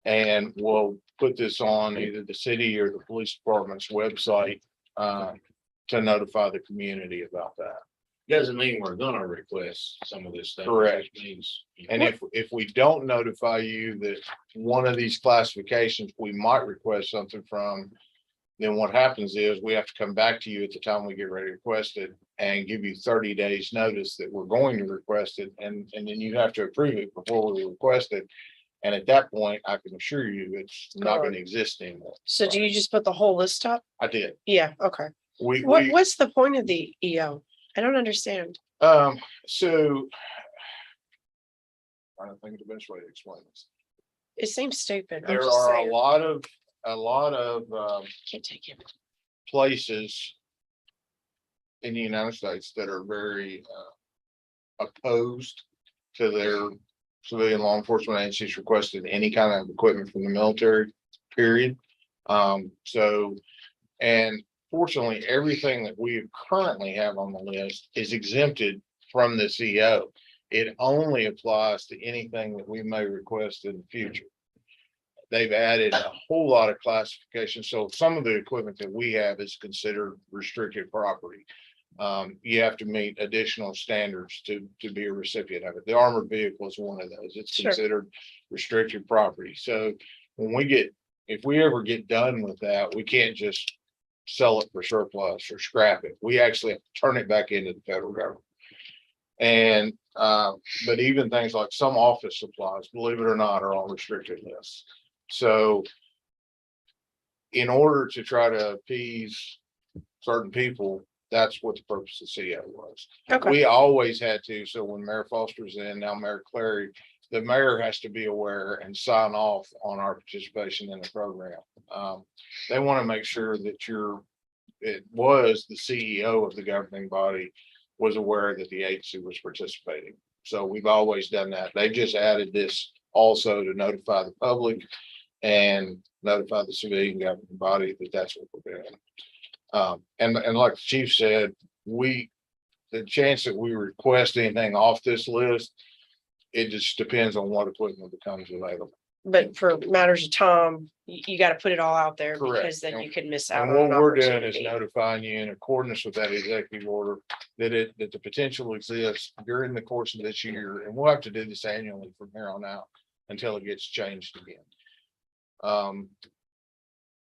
Speaker 2: And we'll put this on either the city or the police department's website to notify the community about that.
Speaker 5: Doesn't mean we're gonna request some of this stuff.
Speaker 2: Correct.
Speaker 5: It just means.
Speaker 2: And if we don't notify you that one of these classifications we might request something from, then what happens is we have to come back to you at the time we get ready to request it and give you 30 days notice that we're going to request it. And then you have to approve it before we request it. And at that point, I can assure you it's not going to exist anymore.
Speaker 1: So do you just put the whole list up?
Speaker 2: I did.
Speaker 1: Yeah, okay.
Speaker 2: We
Speaker 1: What's the point of the EO? I don't understand.
Speaker 2: so I don't think the best way to explain this.
Speaker 1: It seems stupid. I'm
Speaker 2: There
Speaker 1: just
Speaker 2: are
Speaker 1: saying.
Speaker 2: a lot of
Speaker 1: Can't take it.
Speaker 2: places in the United States that are very opposed to their civilian law enforcement agencies requesting any kind of equipment from the military, period. And fortunately, everything that we currently have on the list is exempted from the CO. It only applies to anything that we may request in the future. They've added a whole lot of classifications. So some of the equipment that we have is considered restricted property. You have to meet additional standards to be a recipient of it. The armored vehicle is one of those. It's
Speaker 1: Sure.
Speaker 2: considered restricted property. So if we ever get done with that, we can't just sell it for surplus or scrap it. We actually have to turn it back into the federal government. And, but even things like some office supplies, believe it or not, are on restricted lists. So in order to try to appease certain people, that's what the purpose of CO was.
Speaker 1: Okay.
Speaker 2: We always had to, so when Mayor Foster's in, now Mayor Clary, the mayor has to be aware and sign off on our participation in the program. They want to make sure that it was the CEO of the governing body was aware that the agency was participating. So we've always done that. They just added this also to notify the public and notify the civilian governing body that that's what we're doing. And like the chief said, the chance that we request anything off this list, it just depends on what equipment becomes available.
Speaker 1: But for matters of time, you got to put it all out there
Speaker 2: Correct.
Speaker 1: because then you could miss out
Speaker 2: And
Speaker 1: on
Speaker 2: what
Speaker 1: an
Speaker 2: we're doing is
Speaker 1: opportunity.
Speaker 2: notifying you in accordance with that executive order that the potential exists during the course of this year. And we'll have to do this annually from here on out until it gets changed again.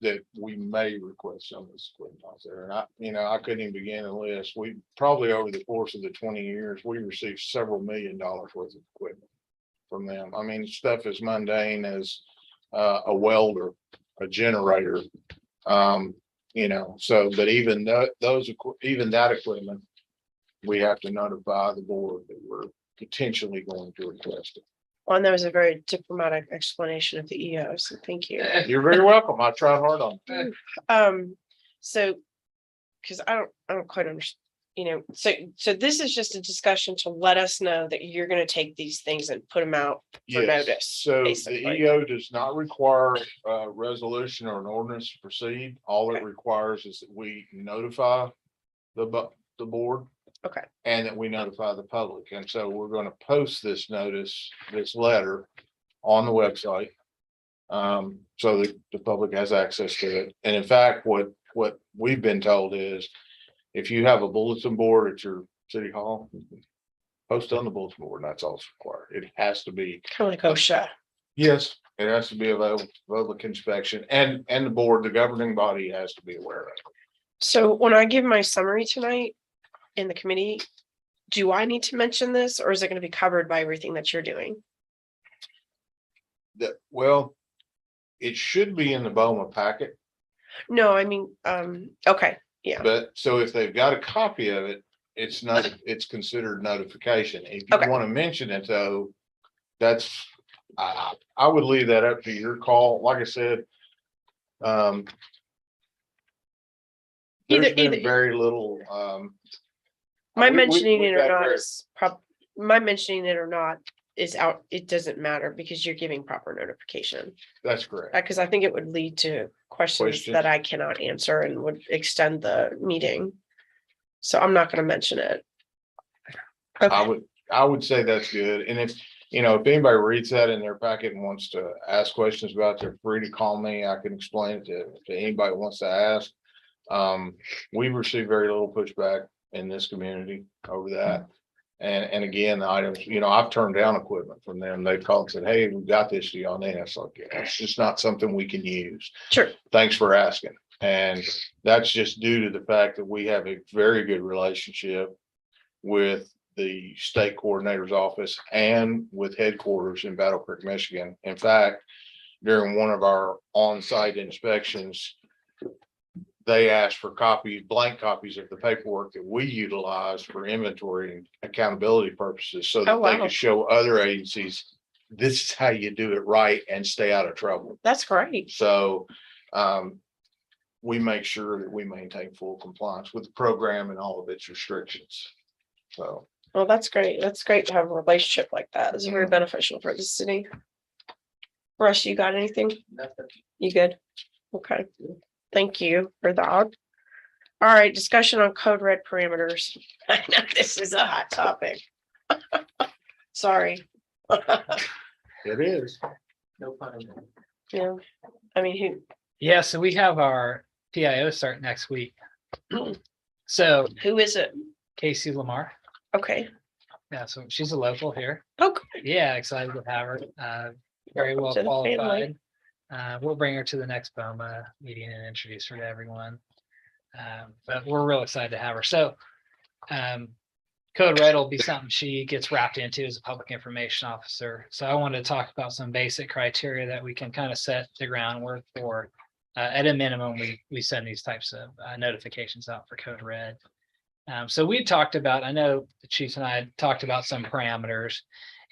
Speaker 2: That we may request some of this equipment out there. And I couldn't even begin a list. We probably over the course of the 20 years, we received several $1 million worth of equipment from them. I mean, stuff as mundane as a welder, a generator, So, but even even that equipment, we have to notify the board that we're potentially going to request it.
Speaker 1: Well, and that was a very diplomatic explanation of the EO, so thank you.
Speaker 2: You're very welcome. I tried hard on it.
Speaker 1: So, because I don't quite understand, so this is just a discussion to let us know that you're gonna take these things and put them out for
Speaker 2: Yes,
Speaker 1: notice.
Speaker 2: so the
Speaker 1: basically.
Speaker 2: EO does not require a resolution or an ordinance to proceed. All it requires is that we notify the board.
Speaker 1: Okay.
Speaker 2: And that we notify the public. And so we're going to post this notice, this letter on the website. So that the public has access to it. And in fact, what we've been told is if you have a bulletin board at your city hall, post on the bulletin board, and that's all it's required. It has to be.
Speaker 1: Kind of like OSHA.
Speaker 2: Yes, it has to be available for public inspection, and the board, the governing body, has to be aware of it.
Speaker 1: So when I give my summary tonight in the committee, do I need to mention this, or is it gonna be covered by everything that you're doing?
Speaker 2: Well, it should be in the BOMA packet,
Speaker 1: No, I mean, okay, yeah,
Speaker 2: but so if they've got a copy of it, it's considered notification. If
Speaker 1: Okay.
Speaker 2: you want to mention it, though, I would leave that up to your call. Like I said, there's been
Speaker 1: Either-
Speaker 2: very little,
Speaker 1: my
Speaker 2: we-
Speaker 1: mentioning
Speaker 2: we've
Speaker 1: it or
Speaker 2: had
Speaker 1: not
Speaker 2: very-
Speaker 1: is my mentioning it or not is out, it doesn't matter because you're giving proper notification.
Speaker 2: That's correct.
Speaker 1: Because I think it would lead to questions
Speaker 2: Questions.
Speaker 1: that I cannot answer and would extend the meeting. So I'm not gonna mention it. Okay,
Speaker 2: I would say that's good. And if anybody reads that in their packet and wants to ask questions about it, they're free to call me. I can explain it to anybody who wants to ask. We've received very little pushback in this community over that. And again, the items, I've turned down equipment from them. They've called and said, hey, we got this, do y'all need it? It's like, yeah, it's just not something we can use.
Speaker 1: sure,
Speaker 2: Thanks for asking. And that's just due to the fact that we have a very good relationship with the state coordinator's office and with headquarters in Battle Creek, Michigan. In fact, during one of our on-site inspections, they asked for blank copies of the paperwork that we utilize for inventory and accountability purposes so that
Speaker 1: Oh,
Speaker 2: they
Speaker 1: wow.
Speaker 2: could show other agencies, this is how you do it right and stay out of trouble.
Speaker 1: that's great.
Speaker 2: So we make sure that we maintain full compliance with the program and all of its restrictions. So
Speaker 1: Well, that's great. That's great to have a relationship like that. It's very
Speaker 2: Mhm.
Speaker 1: beneficial for the city. Russ, you got anything? You good? Okay, thank you for that. All right, discussion on code red parameters. I know this is a hot topic. Sorry.
Speaker 2: it is.
Speaker 7: No pun intended.
Speaker 1: Yeah, I mean,
Speaker 6: Yeah, so we have our PIO start next week. So
Speaker 1: who is it?
Speaker 6: Casey Lamar,
Speaker 1: Okay.
Speaker 6: yeah, so she's a local here.
Speaker 1: Oh, good.
Speaker 6: Yeah, excited to have her. Very well
Speaker 1: to the family.
Speaker 6: qualified. We'll bring her to the next BOMA meeting and introduce her to everyone. But we're real excited to have her. So Code Red will be something she gets wrapped into as a public information officer. So I wanted to talk about some basic criteria that we can kind of set the groundwork for. At a minimum, we send these types of notifications out for Code Red. So we talked about, I know the chief and I had talked about some parameters,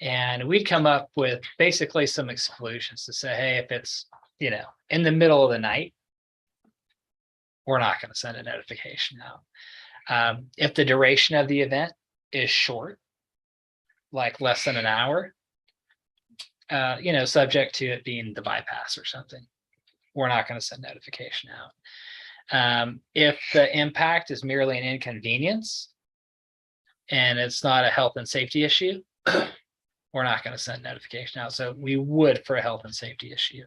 Speaker 6: and we'd come up with basically some exclusions to say, hey, if it's, in the middle of the night, we're not going to send a notification out. If the duration of the event is short, like less than an hour, subject to it being the bypass or something, we're not going to send notification out. If the impact is merely an inconvenience and it's not a health and safety issue, we're not going to send notification out. So we would for a health and safety issue.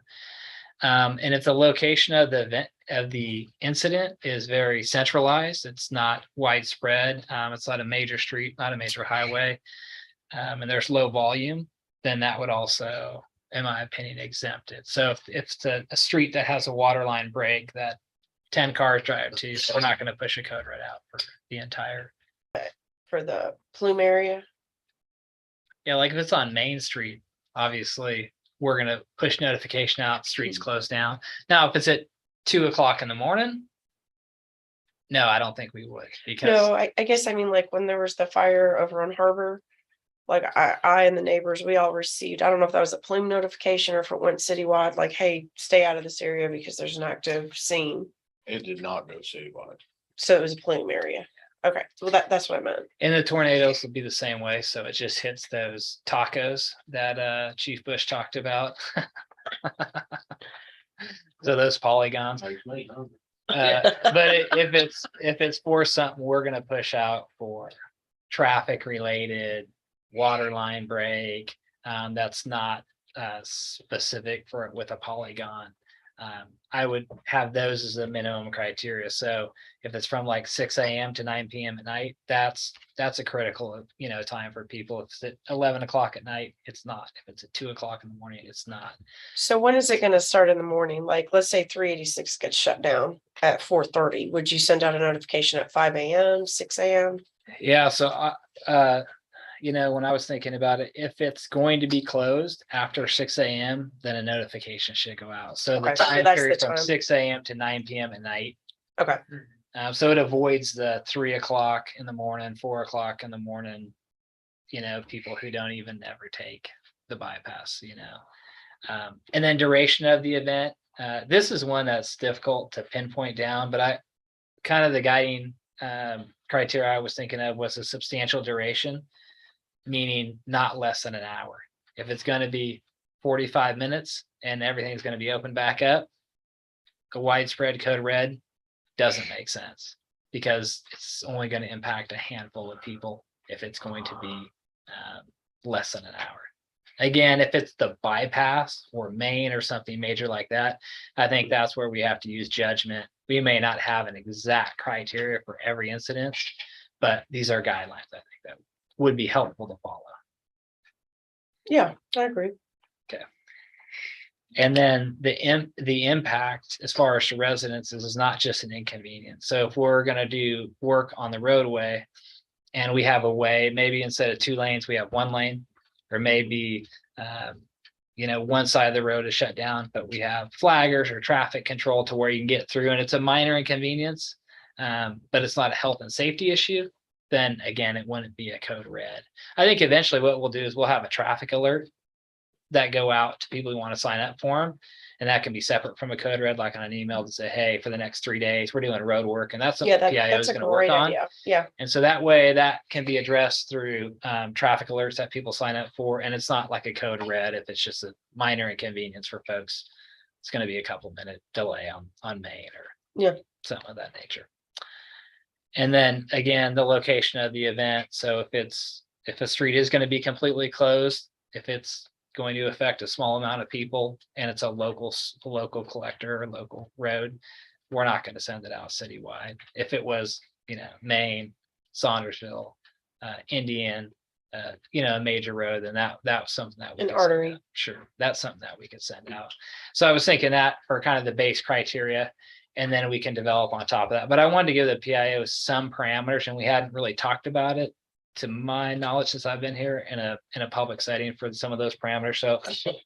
Speaker 6: And if the location of the event of the incident is very centralized, it's not widespread, it's not a major street, not a major highway, and there's low volume, then that would also, in my opinion, exempt it. So if it's a street that has a water line break that 10 cars drive to, so we're not going to push a code red out for the entire.
Speaker 1: For the Plume area.
Speaker 6: Yeah, like if it's on Main Street, obviously we're gonna push notification out, streets closed down. Now, if it's at 2 o'clock in the morning, No, I don't think we would because,
Speaker 1: No, I guess I mean like when there was the fire over on Harbor. Like I and the neighbors, we all received, I don't know if that was a plume notification or if it went citywide, like, hey, stay out of this area because there's an active scene.
Speaker 2: It did not go citywide.
Speaker 1: So it was a plume area. Okay, well, that's what I meant.
Speaker 6: and the tornadoes will be the same way. So it just hits those tacos that Chief Bush talked about. So those polygons.
Speaker 5: Makes me hungry.
Speaker 6: But if it's for something we're gonna push out for traffic related, water line break, that's not specific for it with a polygon. I would have those as the minimum criteria. So if it's from like 6 a.m. to 9 p.m. at night, that's a critical, time for people. If it's at 11 o'clock at night, it's not. If it's at 2 o'clock in the morning, it's not.
Speaker 1: So when is it gonna start in the morning? Like, let's say 386 gets shut down at 4:30. Would you send out a notification at 5 a.m., 6 a.m.?
Speaker 6: Yeah, so when I was thinking about it, if it's going to be closed after 6 a.m., then a notification should go out. So the
Speaker 1: Okay, so
Speaker 6: time
Speaker 1: that's the
Speaker 6: period from
Speaker 1: time.
Speaker 6: 6 a.m. to 9 p.m. at night.
Speaker 1: Okay,
Speaker 6: So it avoids the 3 o'clock in the morning, 4 o'clock in the morning, people who don't even ever take the bypass, and then duration of the event. This is one that's difficult to pinpoint down, but kind of the guiding criteria I was thinking of was a substantial duration, meaning not less than an hour. If it's going to be 45 minutes and everything's going to be open back up, a widespread code red doesn't make sense because it's only going to impact a handful of people if it's going to be less than an hour. Again, if it's the bypass or main or something major like that, I think that's where we have to use judgment. We may not have an exact criteria for every incident, but these are guidelines I think that would be helpful to follow.
Speaker 1: yeah, I agree.
Speaker 6: And then the impact as far as to residences is not just an inconvenience. So if we're going to do work on the roadway and we have a way, maybe instead of 2 lanes, we have 1 lane, or maybe, one side of the road is shut down, but we have flaggers or traffic control to where you can get through and it's a minor inconvenience, but it's not a health and safety issue, then again, it wouldn't be a code red. I think eventually what we'll do is we'll have a traffic alert that go out to people who want to sign up for them. And that can be separate from a code red, like on an email to say, hey, for the next 3 days, we're doing road work. And that's
Speaker 1: Yeah,
Speaker 6: something PIO
Speaker 1: that's
Speaker 6: is
Speaker 1: a
Speaker 6: going to work
Speaker 1: great
Speaker 6: on.
Speaker 1: idea. Yeah,
Speaker 6: And so that way that can be addressed through traffic alerts that people sign up for. And it's not like a code red if it's just a minor inconvenience for folks. It's going to be a couple minute delay on Main or something of that nature. And then again, the location of the event. So if a street is going to be completely closed, if it's going to affect a small amount of people and it's a local collector or local road, we're not going to send it out citywide. If it was, Maine, Saundersville, Indian, a major road, then that was something that we
Speaker 1: an
Speaker 6: could send
Speaker 1: artery.
Speaker 6: out. Sure, that's something that we could send out. So I was thinking that for kind of the base criteria, and then we can develop on top of that. But I wanted to give the PIO some parameters, and we hadn't really talked about it, to my knowledge, since I've been here in a public setting for some of those parameters. So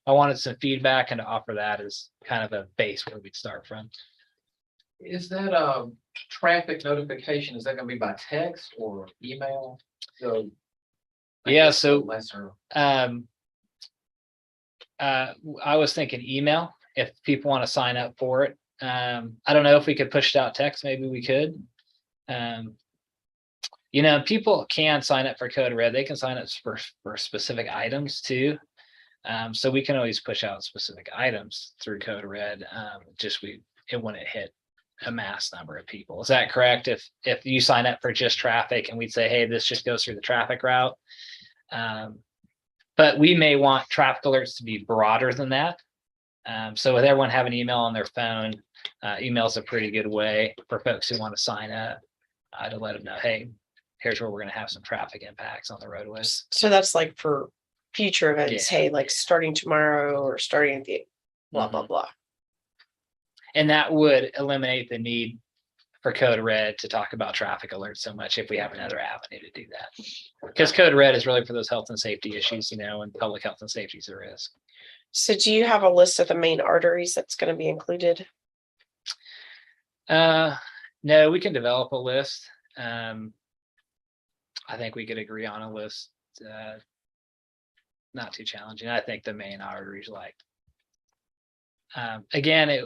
Speaker 6: I wanted some feedback and to offer that as kind of a base where we'd start from.
Speaker 7: Is that traffic notification, is that gonna be by text or email? So. I
Speaker 6: Yeah,
Speaker 7: guess
Speaker 6: so,
Speaker 7: the lesser,
Speaker 6: I was thinking email, if people want to sign up for it. I don't know if we could push it out text, maybe we could. People can sign up for code red. They can sign up for specific items too. So we can always push out specific items through code red. It wouldn't hit a mass number of people. Is that correct? If you sign up for just traffic and we'd say, hey, this just goes through the traffic route. But we may want traffic alerts to be broader than that. So with everyone having email on their phone, email is a pretty good way for folks who want to sign up to let them know, hey, here's where we're going to have some traffic impacts on the roadways.
Speaker 1: So that's like for future events,
Speaker 6: Yeah.
Speaker 1: hey, like starting tomorrow or starting at the blah, blah, blah.
Speaker 6: And that would eliminate the need for code red to talk about traffic alerts so much if we have another avenue to do that. Because code red is really for those health and safety issues, and public health and safety is a risk.
Speaker 1: So do you have a list of the main arteries that's going to be included?
Speaker 6: No, we can develop a list. I think we could agree on a list. Not too challenging. I think the main arteries like. Again, I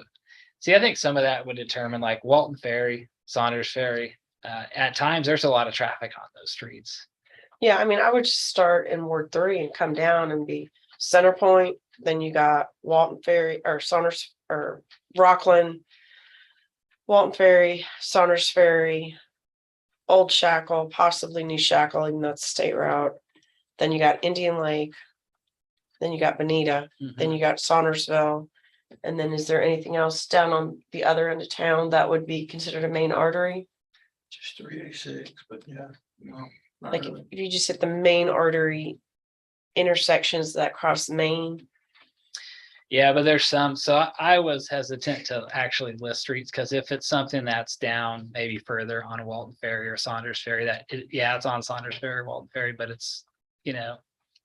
Speaker 6: think some of that would determine like Walton Ferry, Saunders Ferry. At times, there's a lot of traffic on those streets.
Speaker 1: Yeah, I mean, I would just start in Ward 3 and come down and be Center Point. Then you got Walton Ferry or Saunders or Rockland, Walton Ferry, Saunders Ferry, Old Shackle, possibly New Shackle, even though it's a state route. Then you got Indian Lake. Then you got Bonita. Then you got Saundersville. And then is there anything else down on the other end of town that would be considered a main artery?
Speaker 4: Just 386, but yeah. No, not
Speaker 1: Like
Speaker 4: really.
Speaker 1: if you just hit the main artery intersections that cross Main.
Speaker 6: Yeah, but there's some, so I was hesitant to actually list streets, because if it's something that's down maybe further on Walton Ferry or Saunders Ferry, it's on Saunders Ferry, Walton Ferry, but it's,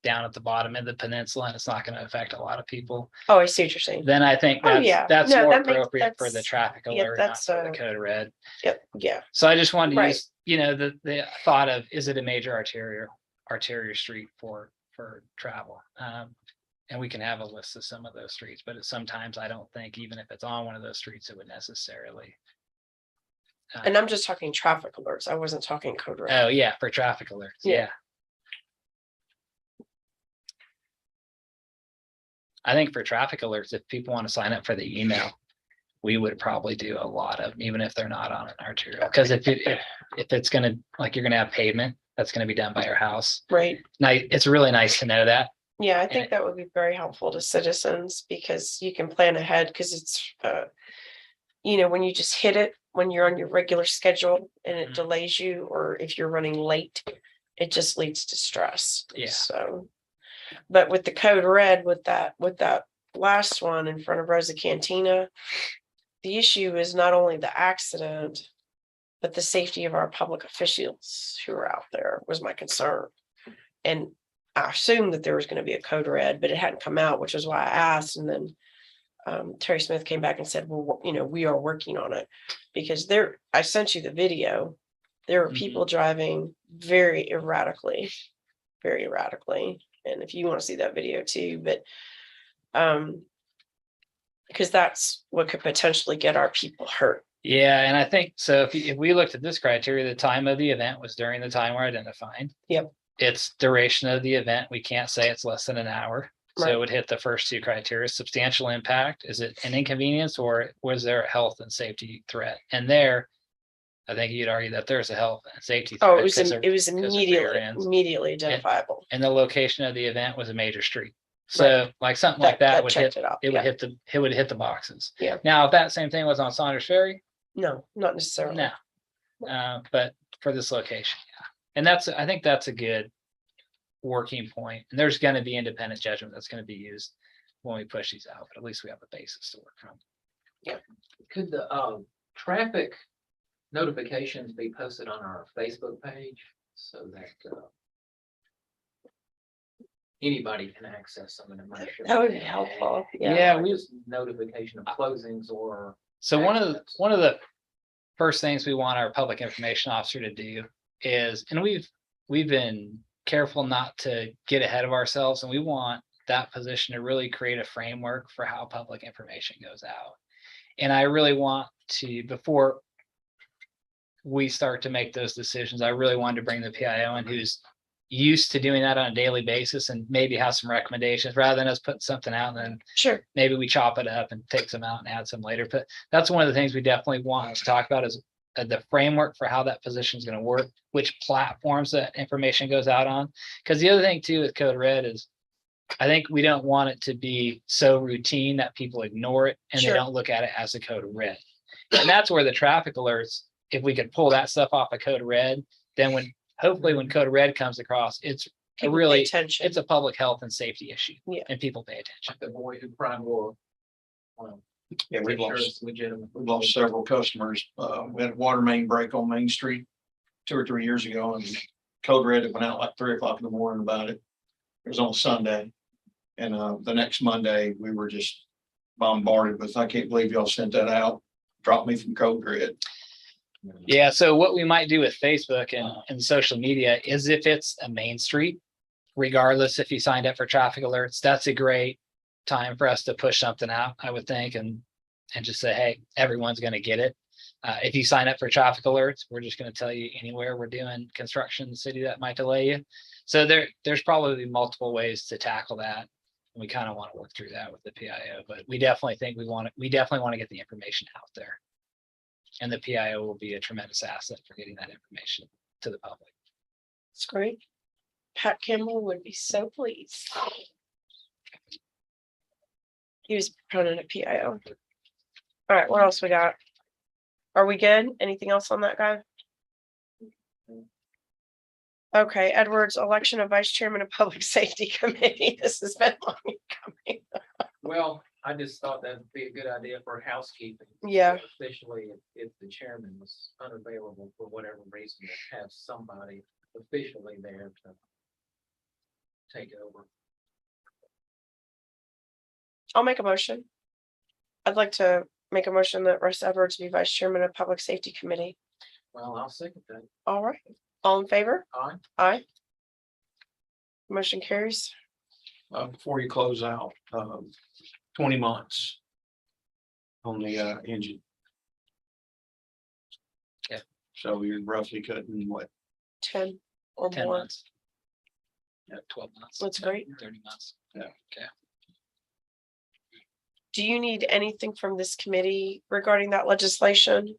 Speaker 6: down at the bottom of the peninsula, and it's not going to affect a lot of people.
Speaker 1: Oh, I see what you're saying.
Speaker 6: Then I think
Speaker 1: Oh, yeah.
Speaker 6: that's
Speaker 1: No,
Speaker 6: more
Speaker 1: that makes-
Speaker 6: appropriate for the
Speaker 1: that's-
Speaker 6: traffic
Speaker 1: yeah,
Speaker 6: alert, not
Speaker 1: that's,
Speaker 6: for the code red.
Speaker 1: Yep, yeah.
Speaker 6: So I just wanted to
Speaker 1: Right.
Speaker 6: use, the thought of, is it a major arterial street for travel? And we can have a list of some of those streets, but sometimes I don't think, even if it's on one of those streets, it would necessarily.
Speaker 1: And I'm just talking traffic alerts. I wasn't talking code red.
Speaker 6: Oh, yeah, for traffic alerts.
Speaker 1: Yeah.
Speaker 6: Yeah. I think for traffic alerts, if people want to sign up for the email, we would probably do a lot of, even if they're not on an arterial. Because if it's gonna, like, you're gonna have pavement, that's gonna be done by your house.
Speaker 1: Right.
Speaker 6: It's really nice to know that.
Speaker 1: Yeah, I think that would be very helpful to citizens because you can plan ahead because it's, when you just hit it, when you're on your regular schedule and it
Speaker 6: Mhm.
Speaker 1: delays you, or if you're running late, it just leads to stress.
Speaker 6: Yeah.
Speaker 1: So, but with the code red, with that last one in front of Rosa Cantina, the issue is not only the accident, but the safety of our public officials who are out there was my concern. And I assumed that there was going to be a code red, but it hadn't come out, which is why I asked. And then Terry Smith came back and said, well, we are working on it because I sent you the video. There are people driving very erratically. And if you want to see that video too, but because that's what could potentially get our people hurt.
Speaker 6: Yeah, and I think so. If we looked at this criteria, the time of the event was during the time we're identifying.
Speaker 1: Yep.
Speaker 6: It's duration of the event. We can't say it's less than an hour. So
Speaker 1: Right.
Speaker 6: it would hit the first two criteria. Substantial impact. Is it an inconvenience, or was there a health and safety threat? And there, I think you'd argue that there's a health and safety threat.
Speaker 1: Oh, it was
Speaker 6: 'cause of rear ends.
Speaker 1: immediately identifiable.
Speaker 6: And the location of the event was a major street. So like something like that would hit,
Speaker 1: checked it out.
Speaker 6: it would
Speaker 1: Yeah.
Speaker 6: hit the boxes.
Speaker 1: Yeah.
Speaker 6: Now, if that same thing was on Saunders Ferry,
Speaker 1: No, not necessarily.
Speaker 6: no. But for this location, yeah. And I think that's a good working point. And there's going to be independent judgment that's going to be used when we push these out, but at least we have a basis to work from.
Speaker 7: Could the traffic notifications be posted on our Facebook page so that anybody can access some information?
Speaker 1: That would be helpful. Yeah.
Speaker 6: Yeah,
Speaker 7: Like just notification of closings or.
Speaker 6: So one of
Speaker 7: accidents.
Speaker 6: the first things we want our public information officer to do is, and we've been careful not to get ahead of ourselves, and we want that position to really create a framework for how public information goes out. And I really want to, before we start to make those decisions, I really wanted to bring the PIO in who's used to doing that on a daily basis and maybe have some recommendations rather than us putting something out and then
Speaker 1: Sure.
Speaker 6: maybe we chop it up and take some out and add some later. But that's one of the things we definitely want to talk about is the framework for how that position is going to work, which platforms that information goes out on. Because the other thing too with Code Red is I think we don't want it to be so routine that people ignore it and
Speaker 1: Sure.
Speaker 6: they don't look at it as a Code Red. And that's where the traffic alerts, if we could pull that stuff off of Code Red, then hopefully when Code Red comes across, it's
Speaker 1: People pay
Speaker 6: really,
Speaker 1: attention.
Speaker 6: it's a public health and safety issue.
Speaker 1: Yeah.
Speaker 6: And people pay attention.
Speaker 7: The boy who cried wolf.
Speaker 4: Yeah,
Speaker 7: Make
Speaker 4: we've
Speaker 7: sure
Speaker 4: lost
Speaker 7: it's legitimate.
Speaker 4: several customers. We had a water main break on Main Street 2 or 3 years ago, and Code Red went out like 3 o'clock in the morning about it. It was on Sunday. And the next Monday, we were just bombarded with, I can't believe y'all sent that out. Dropped me from Code Red.
Speaker 6: Yeah, so what we might do with Facebook and social media is if it's a main street, regardless if you signed up for traffic alerts, that's a great time for us to push something out, I would think, and just say, hey, everyone's gonna get it. If you sign up for traffic alerts, we're just gonna tell you anywhere we're doing construction in the city that might delay you. So there's probably multiple ways to tackle that. And we kind of want to work through that with the PIO, but we definitely think we definitely want to get the information out there. And the PIO will be a tremendous asset for getting that information to the public.
Speaker 1: It's great. Pat Kimball would be so pleased. He was a proponent of PIO. All right, what else we got? Are we good? Anything else on that guy? Okay, Edwards, election of vice chairman of public safety committee. This has been long coming.
Speaker 7: Well, I just thought that'd be a good idea for housekeeping.
Speaker 1: Yeah.
Speaker 7: Officially, if the chairman was unavailable for whatever reason, to have somebody officially there to take over.
Speaker 1: I'll make a motion. I'd like to make a motion that Russ Edwards be vice chairman of public safety committee.
Speaker 7: Well, I'll second that.
Speaker 1: All right, all in favor?
Speaker 7: Aye.
Speaker 1: Aye. Motion carries.
Speaker 4: Before you close out, 20 months on the engine.
Speaker 6: Okay.
Speaker 4: So you're roughly cutting what?
Speaker 1: 10 or
Speaker 6: 10
Speaker 1: more.
Speaker 6: months. Yeah, 12 months.
Speaker 1: That's great.
Speaker 6: 30 months.
Speaker 1: Do you need anything from this committee regarding that legislation?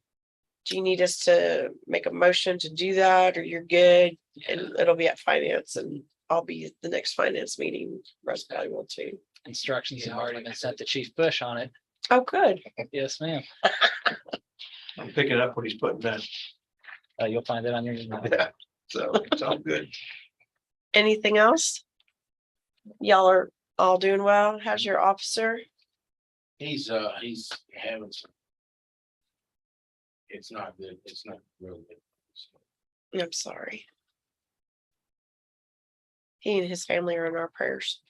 Speaker 1: Do you need us to make a motion to do that, or you're good? And it'll be at finance, and I'll be at the next finance meeting. Russ probably will too.
Speaker 6: Instructions have
Speaker 7: Yeah,
Speaker 6: already
Speaker 7: like
Speaker 6: been
Speaker 7: I
Speaker 6: sent
Speaker 7: said.
Speaker 6: to Chief Bush on it.
Speaker 1: Oh, good.
Speaker 6: Yes, ma'am.
Speaker 4: I'm picking up what he's putting down.
Speaker 6: You'll find it on your email.
Speaker 4: Yeah, so it's all good.
Speaker 1: Anything else? Y'all are all doing well. How's your officer?
Speaker 5: He's having some. It's not good. It's not really good.
Speaker 1: I'm sorry. He and his family are in our prayers.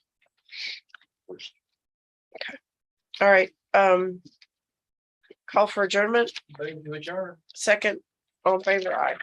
Speaker 1: Okay. All right. Call for adjournment.
Speaker 7: Move to adjourn.
Speaker 1: Second, all in favor, aye.